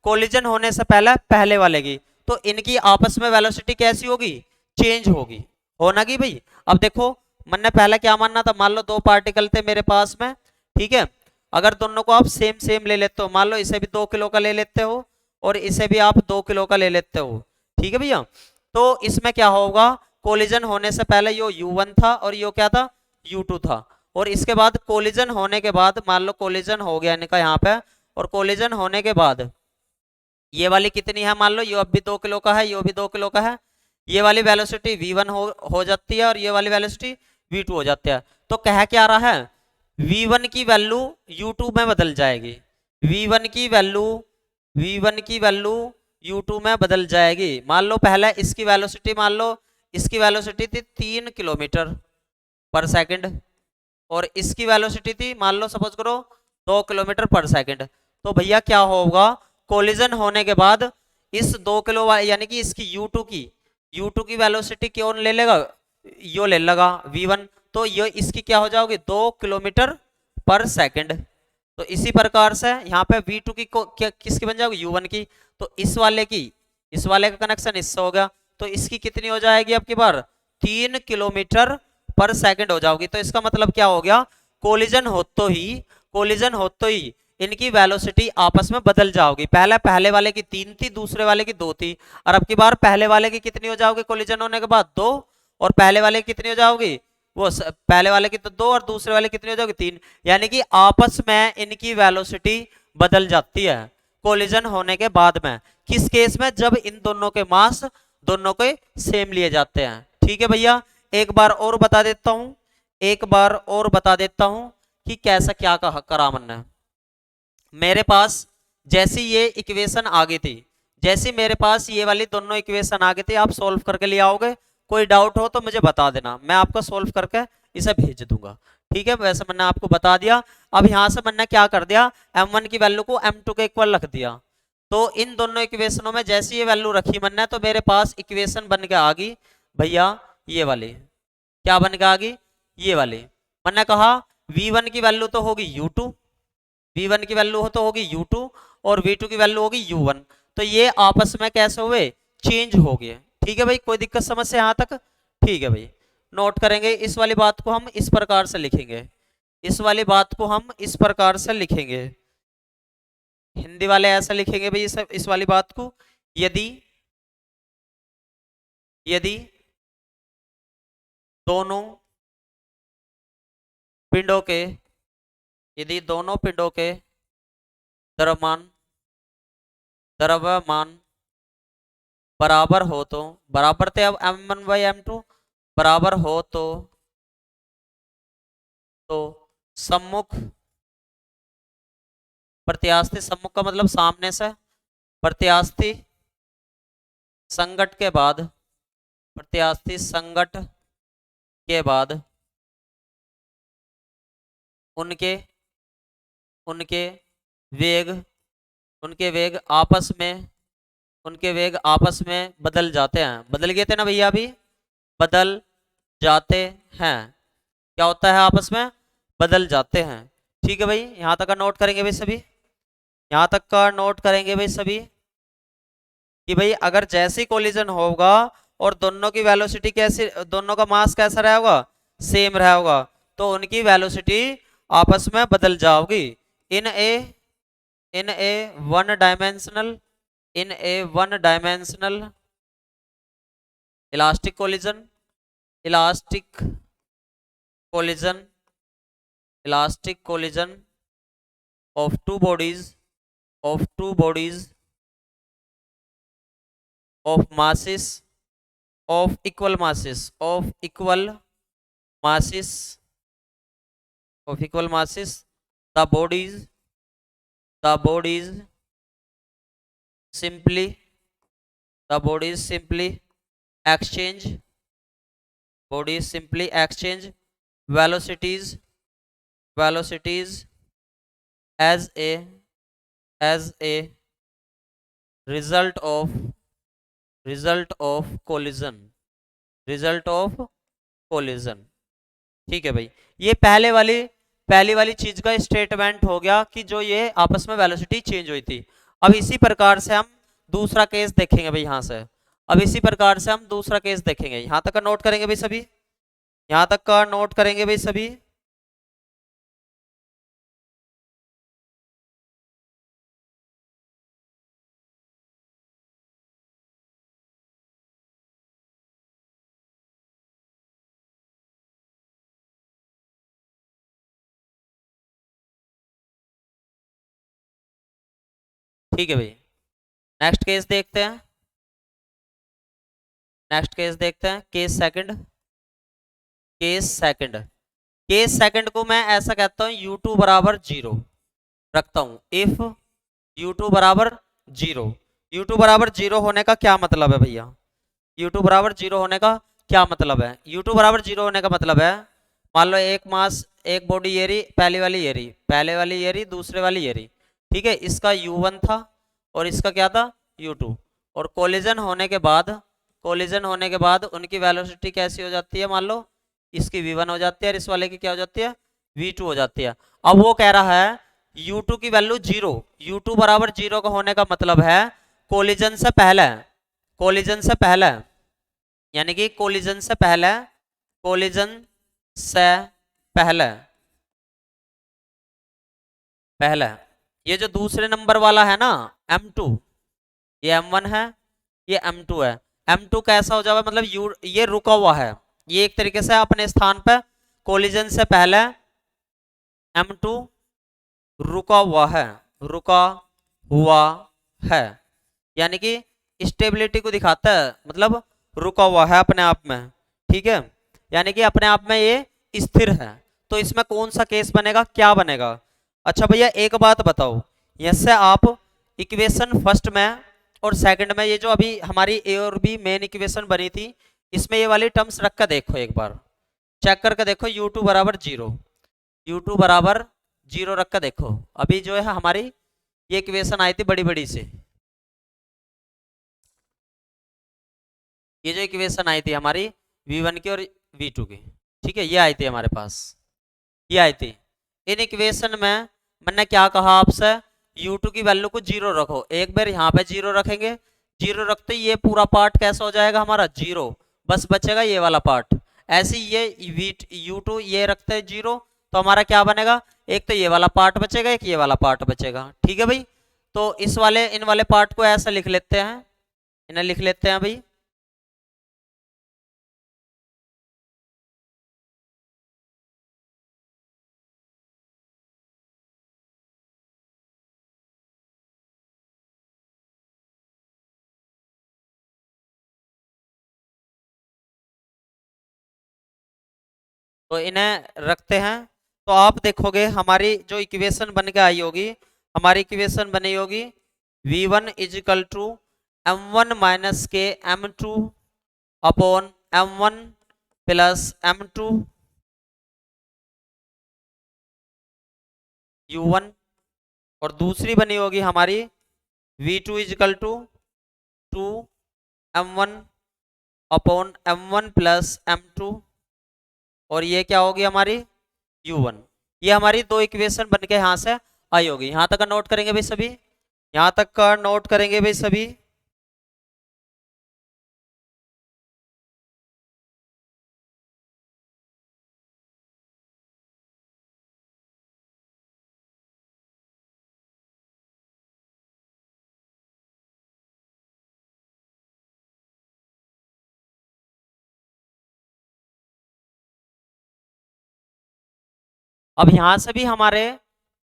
A: कोलिजन होने से पहले पहले वाले की, तो इनकी आपस में वेलोसिटी कैसी होगी, चेंज होगी, होना की भाई। अब देखो मैंने पहले क्या मानना था, मान लो दो पार्टिकल थे मेरे पास में, ठीक है, अगर दोनों को आप सेम सेम ले लेते हो, मान लो इसे भी 2 किलो का ले लेते हो और इसे भी आप 2 किलो का ले लेते हो, ठीक है भैया, तो इसमें क्या होगा, कोलिजन होने से पहले यो u1 था और यो क्या था u2 था, और इसके बाद कोलिजन होने के बाद मान लो कोलिजन हो गया इनका यहाँ पे, और कोलिजन होने के बाद ये वाली कितनी है, मान लो ये अब भी 2 किलो का है, ये भी 2 किलो का है, ये वाली वेलोसिटी v1 हो जाती है और ये वाली वेलोसिटी v2 हो जाती है, तो कह क्या रहा है v1 की वैल्यू u2 में बदल जाएगी, v1 की वैल्यू u2 में बदल जाएगी। मान लो पहले इसकी वेलोसिटी, मान लो इसकी वेलोसिटी थी 3 किलोमीटर पर सेकंड, और इसकी वेलोसिटी थी मान लो सपोज करो 2 किलोमीटर पर सेकंड, तो भैया क्या होगा कोलिजन होने के बाद इस 2 किलो यानी कि इसकी u2 की वेलोसिटी कौन ले लेगा, यो ले लेगा v1, तो ये इसकी क्या हो जाओगी 2 किलोमीटर पर सेकंड, तो इसी प्रकार से यहाँ पे v2 की किसकी बन जाएगी u1 की, तो इस वाले का कनेक्शन इससे हो गया, तो इसकी कितनी हो जाएगी अब की बार 3 किलोमीटर पर सेकंड हो जाओगी। तो इसका मतलब क्या हो गया, कोलिजन होते ही इनकी वेलोसिटी आपस में बदल जाओगी, पहले वाले की 3 थी दूसरे वाले की 2 थी, और अब की बार पहले वाले की कितनी हो जाओगी कोलिजन होने के बाद 2, और पहले वाले की कितनी हो जाओगी वो पहले वाले की तो 2 और दूसरे वाले कितनी हो जाओगी 3, यानी कि आपस में इनकी वेलोसिटी बदल जाती है कोलिजन होने के बाद में, किस केस में, जब इन दोनों के मास दोनों के सेम लिए जाते हैं। ठीक है भैया, एक बार और बता देता हूं कि कैसा क्या करा हमने। मेरे पास जैसी ये इक्वेशन आ गई थी, जैसी मेरे पास ये वाली दोनों इक्वेशन आ गई थी, आप सॉल्व करके ले आओगे, कोई डाउट हो तो मुझे बता देना, मैं आपको सॉल्व करके इसे भेज दूंगा, ठीक है। वैसे मैंने आपको बता दिया। अब यहां से मैंने क्या कर दिया, m1 की वैल्यू को m2 के इक्वल रख दिया, तो इन दोनों इक्वेशनों में जैसी ये वैल्यू रखी मैंने, तो मेरे पास इक्वेशन बन के आ गई भैया ये वाली, क्या बन के आ गई, ये वाली। मैंने कहा v1 की वैल्यू तो होगी u2, v1 की वैल्यू हो तो होगी u2 और v2 की वैल्यू होगी u1। तो ये आपस में कैसे हुए, चेंज हो गए। ठीक है भाई, कोई दिक्कत समस्या यहाँ तक? ठीक है भाई, नोट करेंगे इस वाली बात को हम इस प्रकार से लिखेंगे, इस वाली बात को हम इस प्रकार से लिखेंगे, हिंदी वाले ऐसा लिखेंगे भाई इस वाली बात को, यदि यदि दोनों पिंडों के, यदि दोनों पिंडों के द्रव्यमान द्रव्यमान बराबर हो तो, बराबर थे अब m1/m2 बराबर हो तो सम्मुख प्रत्यास्थी, सम्मुख का मतलब सामने से, प्रत्यास्थी संगत के बाद, प्रत्यास्थी संगत के बाद उनके उनके वेग उनके वेग आपस में उनके वेग आपस में बदल जाते हैं। बदल गए थे ना भैया, अभी बदल जाते हैं। क्या होता है, आपस में बदल जाते हैं। ठीक है भाई, यहां तक का नोट करेंगे भाई सभी, यहां तक का नोट करेंगे भाई सभी कि भाई अगर जैसे कोलिजन होगा और दोनों की वेलोसिटी कैसे, दोनों का मास कैसा रहेगा, सेम रहेगा, तो उनकी वेलोसिटी आपस में बदल जाओगी in a one dimensional elastic collision, elastic collision elastic collision of two bodies of masses of equal masses the bodies simply exchange velocities as a result of collision। ठीक है भाई, ये पहली वाली चीज का स्टेटमेंट हो गया कि जो ये आपस में वेलोसिटी चेंज हुई थी। अब इसी प्रकार से हम दूसरा केस देखेंगे भाई, यहां से अब इसी प्रकार से हम दूसरा केस देखेंगे। यहां तक का नोट करेंगे भाई सभी, यहां तक का नोट करेंगे भाई सभी। ठीक है भाई, नेक्स्ट केस देखते हैं, केस सेकंड को मैं ऐसा कहता हूं u2 बराबर 0 रखता हूं। इफ u2 बराबर 0, u2 बराबर 0 होने का क्या मतलब है भैया, u2 बराबर 0 होने का क्या मतलब है, u2 बराबर 0 होने का मतलब है, मान लो एक मास, एक बॉडी ये रही, पहले वाली ये रही, दूसरे वाली ये रही। ठीक है, इसका u1 था और इसका क्या था, u2। और कोलिजन होने के बाद उनकी वेलोसिटी कैसी हो जाती है, मान लो इसकी v1 हो जाती है और इस वाले की क्या हो जाती है, v2 हो जाती है। अब वो कह रहा है u2 की वैल्यू 0, u2 बराबर 0 का होने का मतलब है कोलिजन से पहले, यानी कि कोलिजन से पहले ये जो दूसरे नंबर वाला है ना m2, ये m1 है, ये m2 है। m2 कैसा हो जाएगा, मतलब ये रुका हुआ है, ये एक तरीके से अपने स्थान पे कोलिजन से पहले m2 रुका हुआ है, यानी कि स्टेबिलिटी को दिखाता है, मतलब रुका हुआ है अपने आप में। ठीक है, यानी कि अपने आप में ये स्थिर है। तो इसमें कौन सा केस बनेगा, क्या बनेगा? अच्छा भैया एक बात बताओ, जैसे आप इक्वेशन फर्स्ट में और सेकंड में, ये जो अभी हमारी ए और बी मेन इक्वेशन बनी थी, इसमें ये वाली टर्म्स रख कर देखो, एक बार चेक करके देखो, u2 बराबर 0 रख कर देखो। अभी जो है हमारी ये इक्वेशन आई थी बड़ी से, ये जो इक्वेशन आई थी हमारी v1 की और v2 की, ठीक है, ये आई थी हमारे पास, ये आई थी। इन इक्वेशन में मैंने क्या कहा आपसे, u2 की वैल्यू को जीरो रखो, एक बार यहाँ पे जीरो रखेंगे, जीरो रखते ही ये पूरा पार्ट कैसा हो जाएगा हमारा जीरो, बस बचेगा ये वाला पार्ट। ऐसे ही ये u2 ये रखते हैं जीरो, तो हमारा क्या बनेगा, एक तो ये वाला पार्ट बचेगा, एक ये वाला पार्ट बचेगा, ठीक है भाई। तो इस वाले इन वाले पार्ट को ऐसा लिख लेते हैं, इन्हें लिख लेते हैं भाई। तो इन्हें रखते हैं। तो आप देखोगे हमारी जो इक्वेशन बन के आई होगी, हमारी इक्वेशन बनी होगी v1 is equal to m1 minus के m2 upon m1 plus m2 u1, और दूसरी बनी होगी हमारी v2 is equal to 2 m1 upon m1 plus m2, और ये क्या होगी हमारी u1। ये हमारी दो इक्वेशन बन के यहाँ से आई होगी। यहाँ तक का नोट करेंगे भाई सभी, यहाँ तक का नोट करेंगे भाई सभी। अब यहां से भी हमारे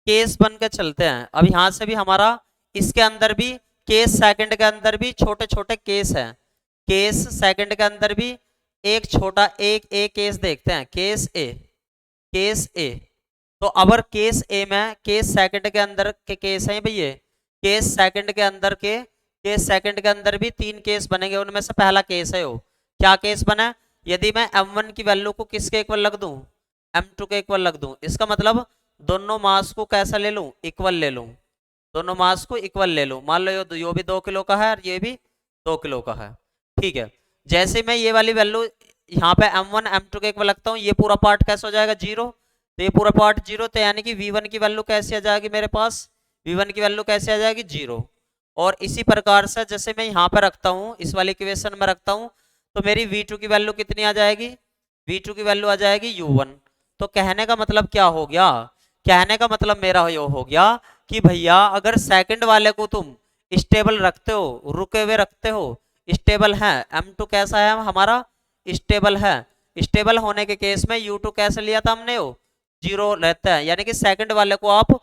A: केस बन के चलते हैं। अब यहां से भी हमारा इसके अंदर भी केस सेकंड के अंदर भी छोटे छोटे केस हैं। केस सेकंड के अंदर भी एक छोटा एक केस देखते हैं, केस ए, केस ए। तो अगर केस ए में केस सेकंड के अंदर के केस हैं भैया, केस सेकंड के अंदर के केस सेकंड के अंदर भी तीन केस बनेंगे, उनमें से पहला केस है वो क्या केस बना, यदि मैं m1 की वैल्यू को किसके इक्वल रख दूं, m2 के इक्वल रख दूं, इसका मतलब दोनों मास को कैसा ले लूं, इक्वल ले लूं, दोनों मास को इक्वल ले लूं। मान लो ये भी 2 किलो का है और ये भी 2 किलो का है, ठीक है। जैसे मैं ये वाली वैल्यू यहाँ पे m1 m2 के इक्वल लगता हूँ, ये पूरा पार्ट कैसा हो जाएगा जीरो, तो ये पूरा पार्ट जीरो, तो यानी कि v1 की वैल्यू कैसे आ जाएगी मेरे पास, v1 की वैल्यू कैसे आ जाएगी जीरो। और इसी प्रकार से जैसे मैं यहाँ पे रखता हूँ, इस वाली इक्वेशन में रखता हूँ, तो मेरी v2 की वैल्यू कितनी आ जाएगी, v2 की वैल्यू आ जाएगी u1। तो कहने का मतलब क्या हो गया, कहने का मतलब मेरा ये हो गया कि भैया अगर सेकंड वाले को तुम स्टेबल रखते हो, रुके हुए रखते हो, स्टेबल है, m2 कैसा है हमारा स्टेबल है, स्टेबल होने के केस में u2 कैसे लिया था हमने, वो जीरो रहता है, यानी कि सेकंड वाले को आप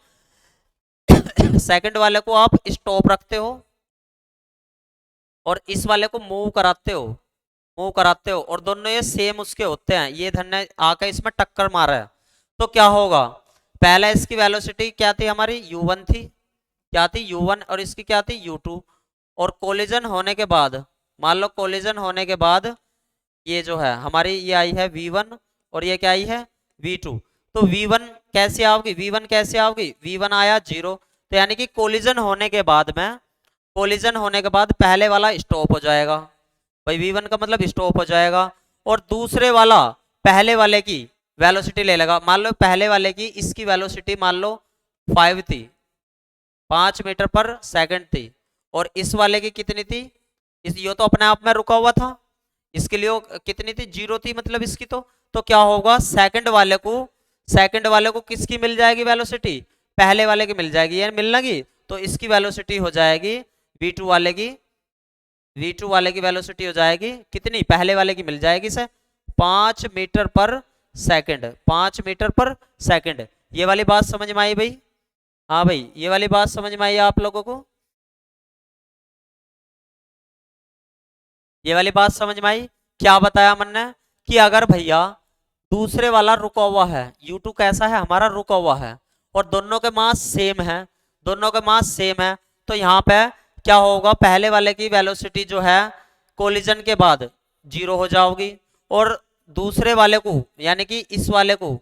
A: सेकंड वाले को आप स्टॉप रखते हो और इस वाले को मूव कराते हो, मूव कराते हो, और दोनों ये सेम उसके होते हैं, ये धन ने आकर इसमें टक्कर मारा है, तो क्या होगा, पहला इसकी वेलोसिटी क्या थी हमारी u1 थी, क्या थी u1, और इसकी क्या थी u2, और कोलिजन होने के बाद, मान लो कोलिजन होने के बाद ये जो है हमारी ये आई है v1 और ये क्या आई है v2, तो v1 कैसे आओगी, v1 कैसे आओगी, v1 आया जीरो, तो यानी कि कोलिजन होने के बाद में, कोलिजन होने के बाद पहले वाला स्टॉप हो जाएगा भाई, v1 का मतलब स्टॉप हो जाएगा, और दूसरे वाला पहले वाले की वेलोसिटी ले लेगा। मान लो पहले वाले की इसकी वेलोसिटी मान लो 5 थी, 5 मीटर पर सेकंड थी, और इस वाले की कितनी थी, इस ये तो अपने आप में रुका हुआ था, इसके लिए कितनी थी जीरो थी, मतलब इसकी तो क्या होगा, सेकंड वाले को किसकी मिल जाएगी वेलोसिटी, पहले वाले की मिल जाएगी, यानी मिलना की, तो इसकी वेलोसिटी हो जाएगी v2 वाले की, v2 वाले की वेलोसिटी हो जाएगी कितनी, पहले वाले की मिल जाएगी से 5 मीटर पर सेकंड, 5 मीटर पर सेकंड। ये वाली बात समझ में आई भाई, हाँ भाई ये वाली बात समझ में आई आप लोगों को, ये वाली बात समझ में आई। क्या बताया मैंने कि अगर भैया दूसरे वाला रुका हुआ है, u2 कैसा है हमारा रुका हुआ है, और दोनों के मास सेम है, दोनों के मास सेम है, तो यहाँ पे क्या होगा, पहले वाले की वेलोसिटी जो है कोलिजन के बाद जीरो हो जाओगी, और दूसरे वाले को यानी कि इस वाले को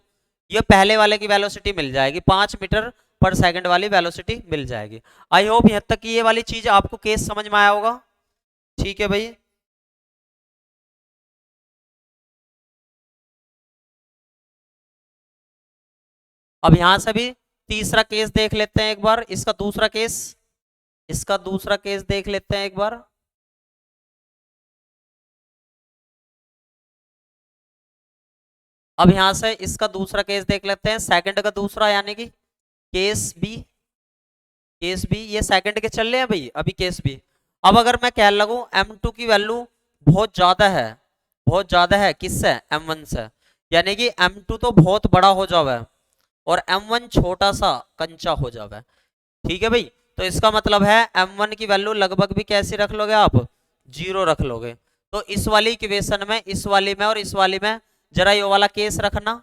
A: ये पहले वाले की वेलोसिटी मिल जाएगी, 5 मीटर पर सेकंड वाली वेलोसिटी मिल जाएगी। आई होप यहाँ तक कि ये वाली चीज आपको केस समझ में आया होगा, ठीक है भाई। अब यहां से भी तीसरा केस देख लेते हैं एक बार, इसका दूसरा केस, इसका दूसरा केस देख लेते हैं एक बार। अब यहां से इसका दूसरा केस देख लेते हैं, सेकंड का दूसरा, यानी कि केस बी। केस बी ये सेकंड के चल रहे हैं भाई अभी केस बी। अब अगर मैं कह लगूं M2 की वैल्यू बहुत ज्यादा है, बहुत ज्यादा है किससे, M1 से, यानी कि M2 तो बहुत बड़ा हो जावे और M1 छोटा सा कंचा हो जावे। ठीक है भाई, तो इसका मतलब है M1 की वैल्यू लगभग भी कैसी रख लोगे आप, 0 रख लोगे। तो इस वाली इक्वेशन में, इस वाली में और इस वाली में जरा ये वाला केस रखना,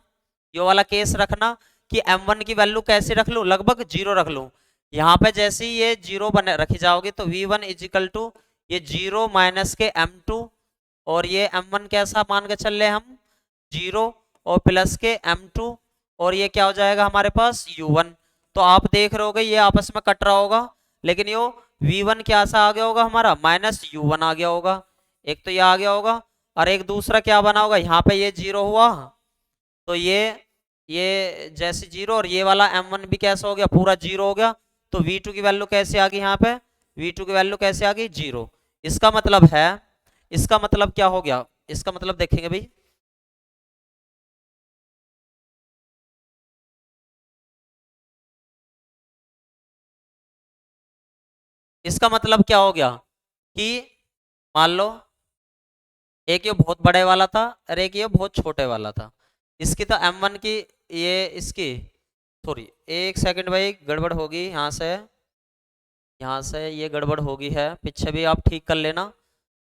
A: ये वाला केस रखना कि M1 की वैल्यू कैसे रख लूं, लगभग 0 रख लूं। यहाँ पे जैसे ही ये 0 बने रखी जाओगी तो V1 इजिकल टू ये 0 माइनस के M2, और ये M1 कैसा मान के चल रहे हम, 0 और प्लस के M2, और ये क्या हो जाएगा हमारे पास U1। तो आप देख रहे होगे ये आपस में कट रहा होगा, लेकिन यो V1 क्या सा आ गया होगा हमारा, माइनस U1 आ गया होगा। एक तो ये आ गया होगा, और एक दूसरा क्या बना होगा, यहाँ पे ये 0 हुआ तो ये जैसे 0, और ये वाला M1 भी कैसा हो गया, पूरा 0 हो गया। तो V2 की वैल्यू कैसे आ गई यहाँ पे, V2 की वैल्यू कैसे आ गई, 0। इसका मतलब है, इसका मतलब क्या हो गया, इसका मतलब देखेंगे भाई, इसका मतलब क्या हो गया कि मान लो एक ये बहुत बड़े वाला था और एक ये बहुत छोटे वाला था। इसकी तो M1 की, ये इसकी, सॉरी एक सेकंड भाई गड़बड़ होगी यहाँ से, यहाँ से ये गड़बड़ होगी है, पीछे भी आप ठीक कर लेना,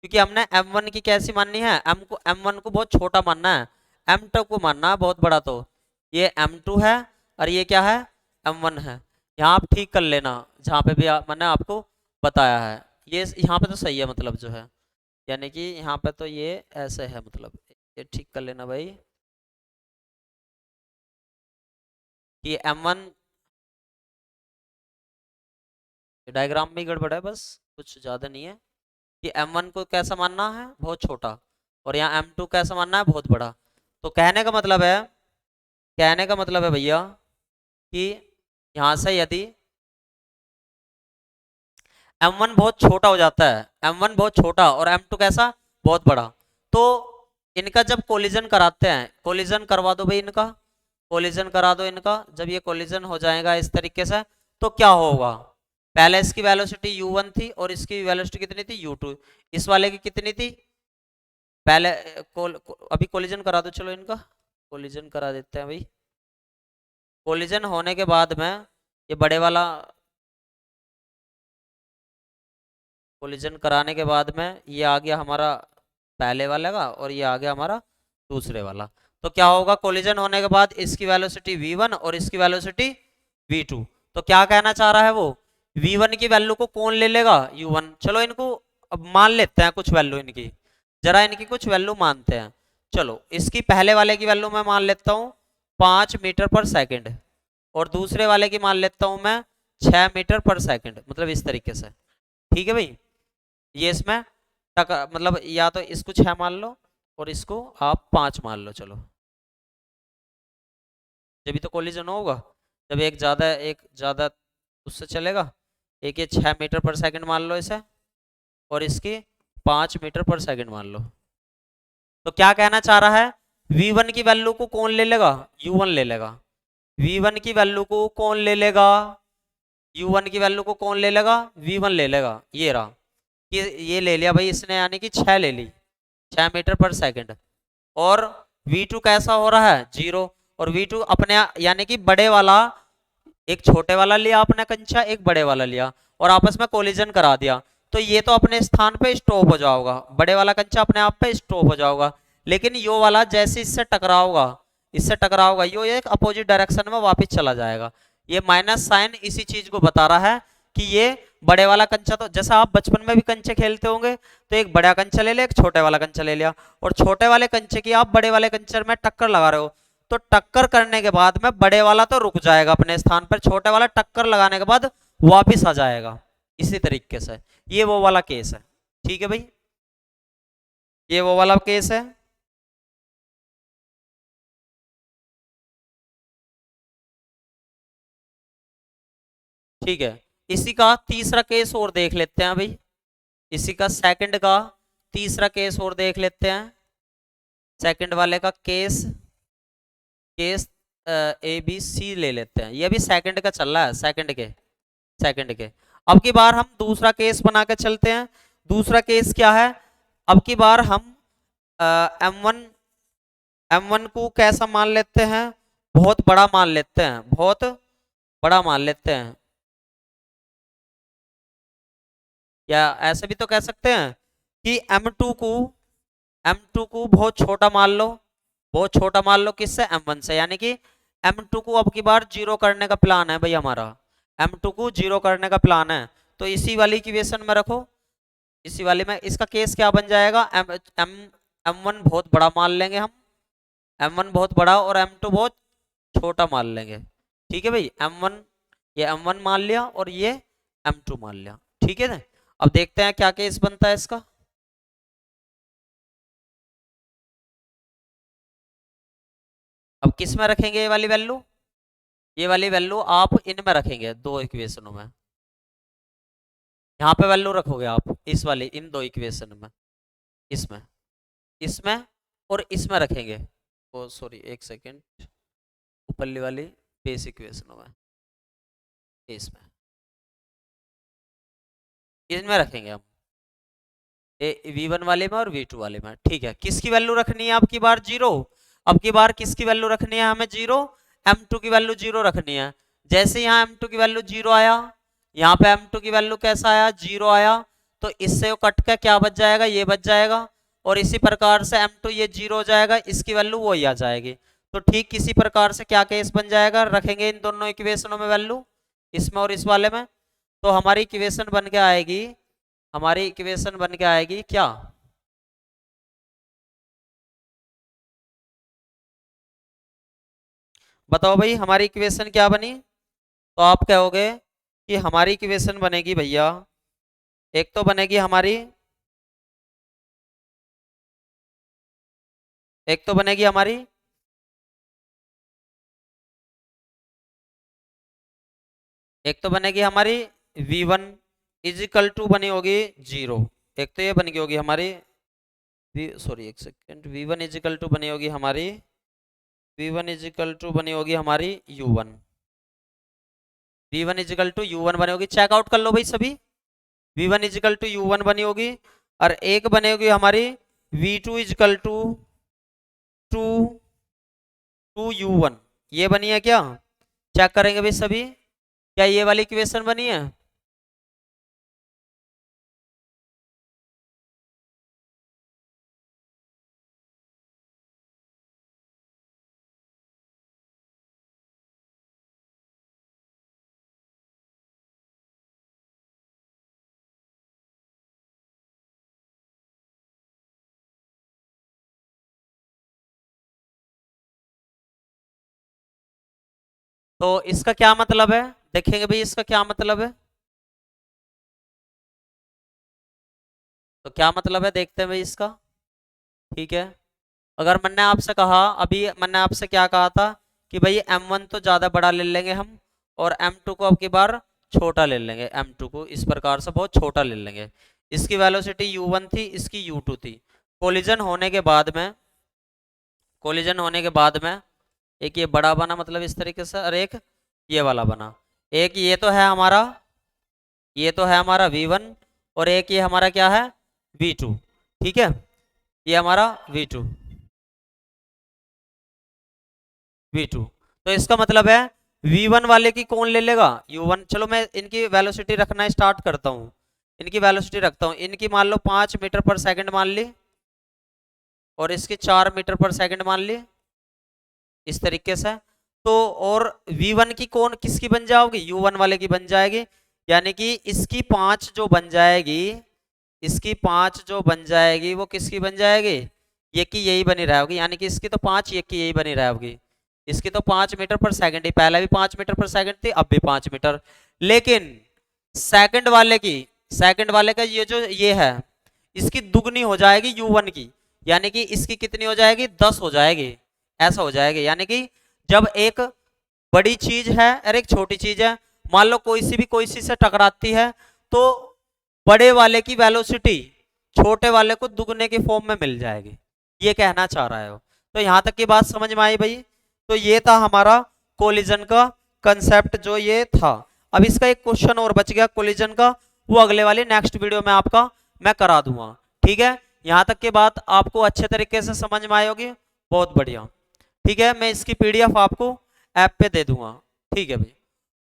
A: क्योंकि हमने M1 की कैसी माननी है, M1 को बहुत छोटा मानना है, M2 को मानना है बहुत बड़ा। तो ये M2 है और ये क्या है, M1 है। यहाँ आप ठीक कर लेना जहाँ पे भी मैंने आपको बताया है, ये यहाँ पे तो सही है मतलब जो है, यानी कि यहाँ पे तो ये ऐसे है मतलब, ये ठीक कर लेना भाई कि M1, डायग्राम में ही गड़बड़ है बस, कुछ ज़्यादा नहीं है, कि M1 को कैसा मानना है, बहुत छोटा, और यहाँ M2 कैसा मानना है, बहुत बड़ा। तो कहने का मतलब है, कहने का मतलब है भैया कि यहाँ से यदि M1 बहुत छोटा हो जाता है, M1 बहुत छोटा और M2 कैसा, बहुत बड़ा, तो इनका जब कोलिजन कराते हैं, कोलिजन करवा दो भाई इनका, कोलिजन करा दो इनका, जब ये कोलिजन हो जाएगा इस तरीके से, तो क्या होगा, पहले इसकी वेलोसिटी U1 थी और इसकी वेलोसिटी कितनी थी, U2। इस वाले की कितनी थी पहले, अभी कोलिजन करा दो चलो इनका, कोलिजन करा देते हैं भाई। कोलिजन होने के बाद में ये बड़े वाला, कोलिजन कराने के बाद में ये आ गया हमारा पहले वाला का, और ये आ गया हमारा दूसरे वाला। तो क्या होगा, कोलिजन होने के बाद इसकी वेलोसिटी V1 और इसकी वेलोसिटी V2। तो क्या कहना चाह रहा है वो, V1 की वैल्यू को कौन ले लेगा, U1। चलो इनको अब मान लेते हैं कुछ वैल्यू इनकी, जरा इनकी कुछ वैल्यू मानते हैं। चलो इसकी पहले वाले की वैल्यू मैं मान लेता हूँ 5 मीटर पर सेकंड, और दूसरे वाले की मान लेता हूँ मैं 6 मीटर पर सेकंड, मतलब इस तरीके से। ठीक है भाई, ये इसमें मतलब या तो इसको 6 मान लो और इसको आप 5 मान लो, चलो जब भी तो कोलिजन होगा, जब एक ज्यादा उससे चलेगा। एक ये 6 मीटर पर सेकंड मान लो इसे, और इसकी 5 मीटर पर सेकंड मान लो। तो क्या कहना चाह रहा है, V1 की वैल्यू को कौन ले लेगा, U1 ले लेगा। V1 की वैल्यू को कौन ले लेगा, U1 की वैल्यू को कौन ले लेगा, V1 ले लेगा। ये रहा, ये ले लिया भाई इसने, यानी कि 6 ले ली, 6 मीटर पर सेकंड। और V2 कैसा हो रहा है, 0। और V2 अपने यानी कि बड़े वाला, एक छोटे वाला लिया आपने कंचा, एक बड़े वाला लिया, और आपस में कोलिजन करा दिया। तो ये तो अपने स्थान पे स्टॉप हो जाओगा, बड़े वाला कंचा अपने आप पे स्टॉप हो जाओगा, लेकिन यो वाला जैसे इससे टकराओगा, इससे टकराओगा यो एक अपोजिट डायरेक्शन में वापस चला जाएगा। ये माइनस साइन इसी चीज को बता रहा है कि ये बड़े वाला कंचा, तो जैसा आप बचपन में भी कंचे खेलते होंगे, तो एक बड़ा कंचा ले लिया, एक छोटे वाला कंचा ले लिया, और छोटे वाले कंचे की आप बड़े वाले कंचे में टक्कर लगा रहे हो, तो टक्कर करने के बाद में बड़े वाला तो रुक जाएगा अपने स्थान पर, छोटे वाला टक्कर लगाने के बाद वापिस आ जाएगा। इसी तरीके से ये वो वाला केस है। ठीक है भाई, ये वो वाला केस है। ठीक है, इसी का तीसरा केस और देख लेते हैं भाई, इसी का सेकंड का तीसरा केस और देख लेते हैं। सेकंड वाले का case case A B C ले लेते हैं, ये भी सेकंड का चल रहा है, सेकंड के अब की बार हम दूसरा केस बना के चलते हैं। दूसरा केस क्या है, अब की बार हम M1 को कैसा मान लेते हैं, बहुत बड़ा मान लेते हैं, बहुत बड़ा मान लेते हैं, या ऐसे भी तो कह सकते हैं कि M2 को बहुत छोटा मान लो, बहुत छोटा मान लो किससे, M1 से, यानी कि M2 को अब की बार जीरो करने का प्लान है भाई हमारा, M2 को जीरो करने का प्लान है। तो इसी वाली इक्वेशन में रखो, इसी वाले में इसका केस क्या बन जाएगा, M1 बहुत बड़ा मान लेंगे हम, M1 बहुत बड़ा और M2 बहुत छोटा मान लेंगे। ठीक है भाई, M1 ये M1 मान लिया और ये M2 मान लिया। ठीक है ना, अब देखते हैं क्या केस बनता है इसका। अब किस में रखेंगे ये वाली वैल्यू, ये वाली वैल्यू आप इनमें रखेंगे, दो इक्वेशनों में, यहाँ पे वैल्यू रखोगे आप इस वाली, इन दो इक्वेशन में, इसमें इसमें और इसमें रखेंगे। ओ सॉरी, एक सेकेंड, ऊपरली वाली बेस इक्वेशनों में, इसमें इनमें रखेंगे हम, V1 वाले में और V2 वाले में। ठीक है, किसकी वैल्यू रखनी है अब की बार, जीरो। अब की बार किसकी वैल्यू रखनी है हमें, जीरो, M2 की वैल्यू जीरो रखनी है। जैसे यहाँ M2 की वैल्यू जीरो आया, यहाँ पे M2 की वैल्यू कैसा आया, जीरो आया, तो इससे वो कट के क्या बच जाएगा, ये बच जाएगा, और इसी प्रकार से M2 ये जीरो हो जाएगा, इसकी वैल्यू वही आ जाएगी। तो ठीक किसी प्रकार से क्या केस बन जाएगा, रखेंगे इन दोनों इक्वेशनों में वैल्यू, इसमें और इस वाले में, तो हमारी इक्वेशन बन के आएगी, हमारी इक्वेशन बन के आएगी क्या, बताओ भाई हमारी इक्वेशन क्या बनी। तो आप कहोगे कि हमारी इक्वेशन बनेगी भैया, एक तो बनेगी हमारी, एक तो बनेगी हमारी एक तो बनेगी हमारी V1 इजिकल टू बनी होगी जीरो, एक तो ये बन गई होगी हमारी सॉरी एक सेकेंड, V1 इजिकल टू बनी होगी हमारी, V1 इजिकल टू बनी होगी हमारी U1, V1 is equal to U1 बनी होगी, चेकआउट कर लो भाई सभी, V1 इजिकल टू U1 बनी होगी, और एक बनी होगी हमारी V2 is equal to to to U1, ये बनी है क्या, चेक करेंगे भाई सभी, क्या ये वाली इक्वेशन बनी है। तो इसका क्या मतलब है, देखेंगे भाई इसका क्या मतलब है, तो क्या मतलब है देखते हैं भाई इसका। ठीक है, अगर मैंने आपसे कहा, अभी मैंने आपसे क्या कहा था कि भाई M1 तो ज़्यादा बड़ा ले लेंगे हम, और M2 को अब की बार छोटा ले लेंगे, M2 को इस प्रकार से बहुत छोटा ले लेंगे। इसकी वेलोसिटी U1 थी, इसकी U2 थी। कोलिजन होने के बाद में, कोलिजन होने के बाद में एक ये बड़ा बना, मतलब इस तरीके से, और एक ये वाला बना, एक ये तो है हमारा, ये तो है हमारा V1, और एक ये हमारा क्या है, V2। ठीक है, ये हमारा V2, V2। तो इसका मतलब है V1 वाले की कौन ले लेगा, U1। चलो मैं इनकी वेलोसिटी रखना स्टार्ट करता हूँ, इनकी वेलोसिटी रखता हूँ, इनकी मान लो 5 मीटर पर सेकंड मान ली, और इसकी 4 मीटर पर सेकंड मान ली, इस तरीके से। तो और V1 की कौन किसकी बन जाओगी, U1 वाले की बन जाएगी, यानी कि इसकी 5 जो बन जाएगी, इसकी 5 जो बन जाएगी वो किसकी बन जाएगी, ये की यही बनी रहेगी, यानी कि इसकी तो 5, ये की यही बनी रहेगी। इसकी तो 5 मीटर पर सेकंड ही, पहले भी 5 मीटर पर सेकंड थी, अब भी 5 मीटर, लेकिन सेकंड वाले की, सेकंड वाले का ये जो ये है, इसकी दुगनी हो जाएगी U1 की, यानी कि इसकी कितनी हो जाएगी, 10 हो जाएगी, ऐसा हो जाएगी। यानी कि जब एक बड़ी चीज है और एक छोटी चीज है, मान लो कोई सी से टकराती है तो बड़े वाले की वेलोसिटी छोटे वाले को दुगने के फॉर्म में मिल जाएगी, ये कहना चाह रहा है। तो यहां तक की बात समझ में आई भाई। तो ये था हमारा कोलिजन का कंसेप्ट जो ये था। अब इसका एक क्वेश्चन और बच गया कोलिजन का, वो अगले वाली नेक्स्ट वीडियो में आपका मैं करा दूंगा। ठीक है, यहां तक की बात आपको अच्छे तरीके से समझ में आई होगी, बहुत बढ़िया। ठीक है, मैं इसकी पीडीएफ आपको ऐप पे दे दूंगा। ठीक है भाई।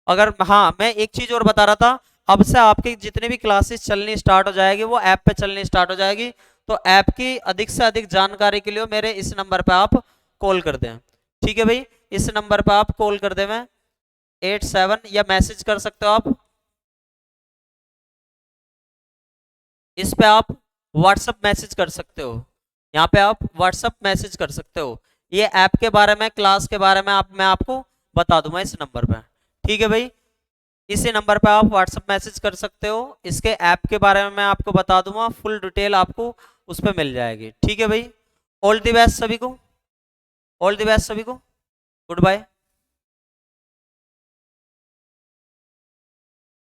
A: अगर हाँ, मैं एक चीज और बता रहा था, अब से आपकी जितनी भी क्लासेस चलनी स्टार्ट हो जाएगी वो ऐप पे चलनी स्टार्ट हो जाएगी। तो ऐप की अधिक से अधिक जानकारी के लिए मेरे इस नंबर पे आप कॉल कर दें। ठीक है भाई, इस नंबर पे आप कॉल कर दें, मैं 87, या मैसेज कर सकते हो आप, इस पे आप व्हाट्सअप मैसेज कर सकते हो, यहाँ पे आप व्हाट्सअप मैसेज कर सकते हो। ये ऐप के बारे में, क्लास के बारे में मैं आपको बता दूंगा इस नंबर पे। ठीक है भाई, इसी नंबर पे आप व्हाट्सअप मैसेज कर सकते हो। इसके ऐप के बारे में मैं आपको बता दूंगा, फुल डिटेल आपको उस पर मिल जाएगी। ठीक है भाई, ऑल द बेस्ट सभी को, ऑल द बेस्ट सभी को, गुड बाय।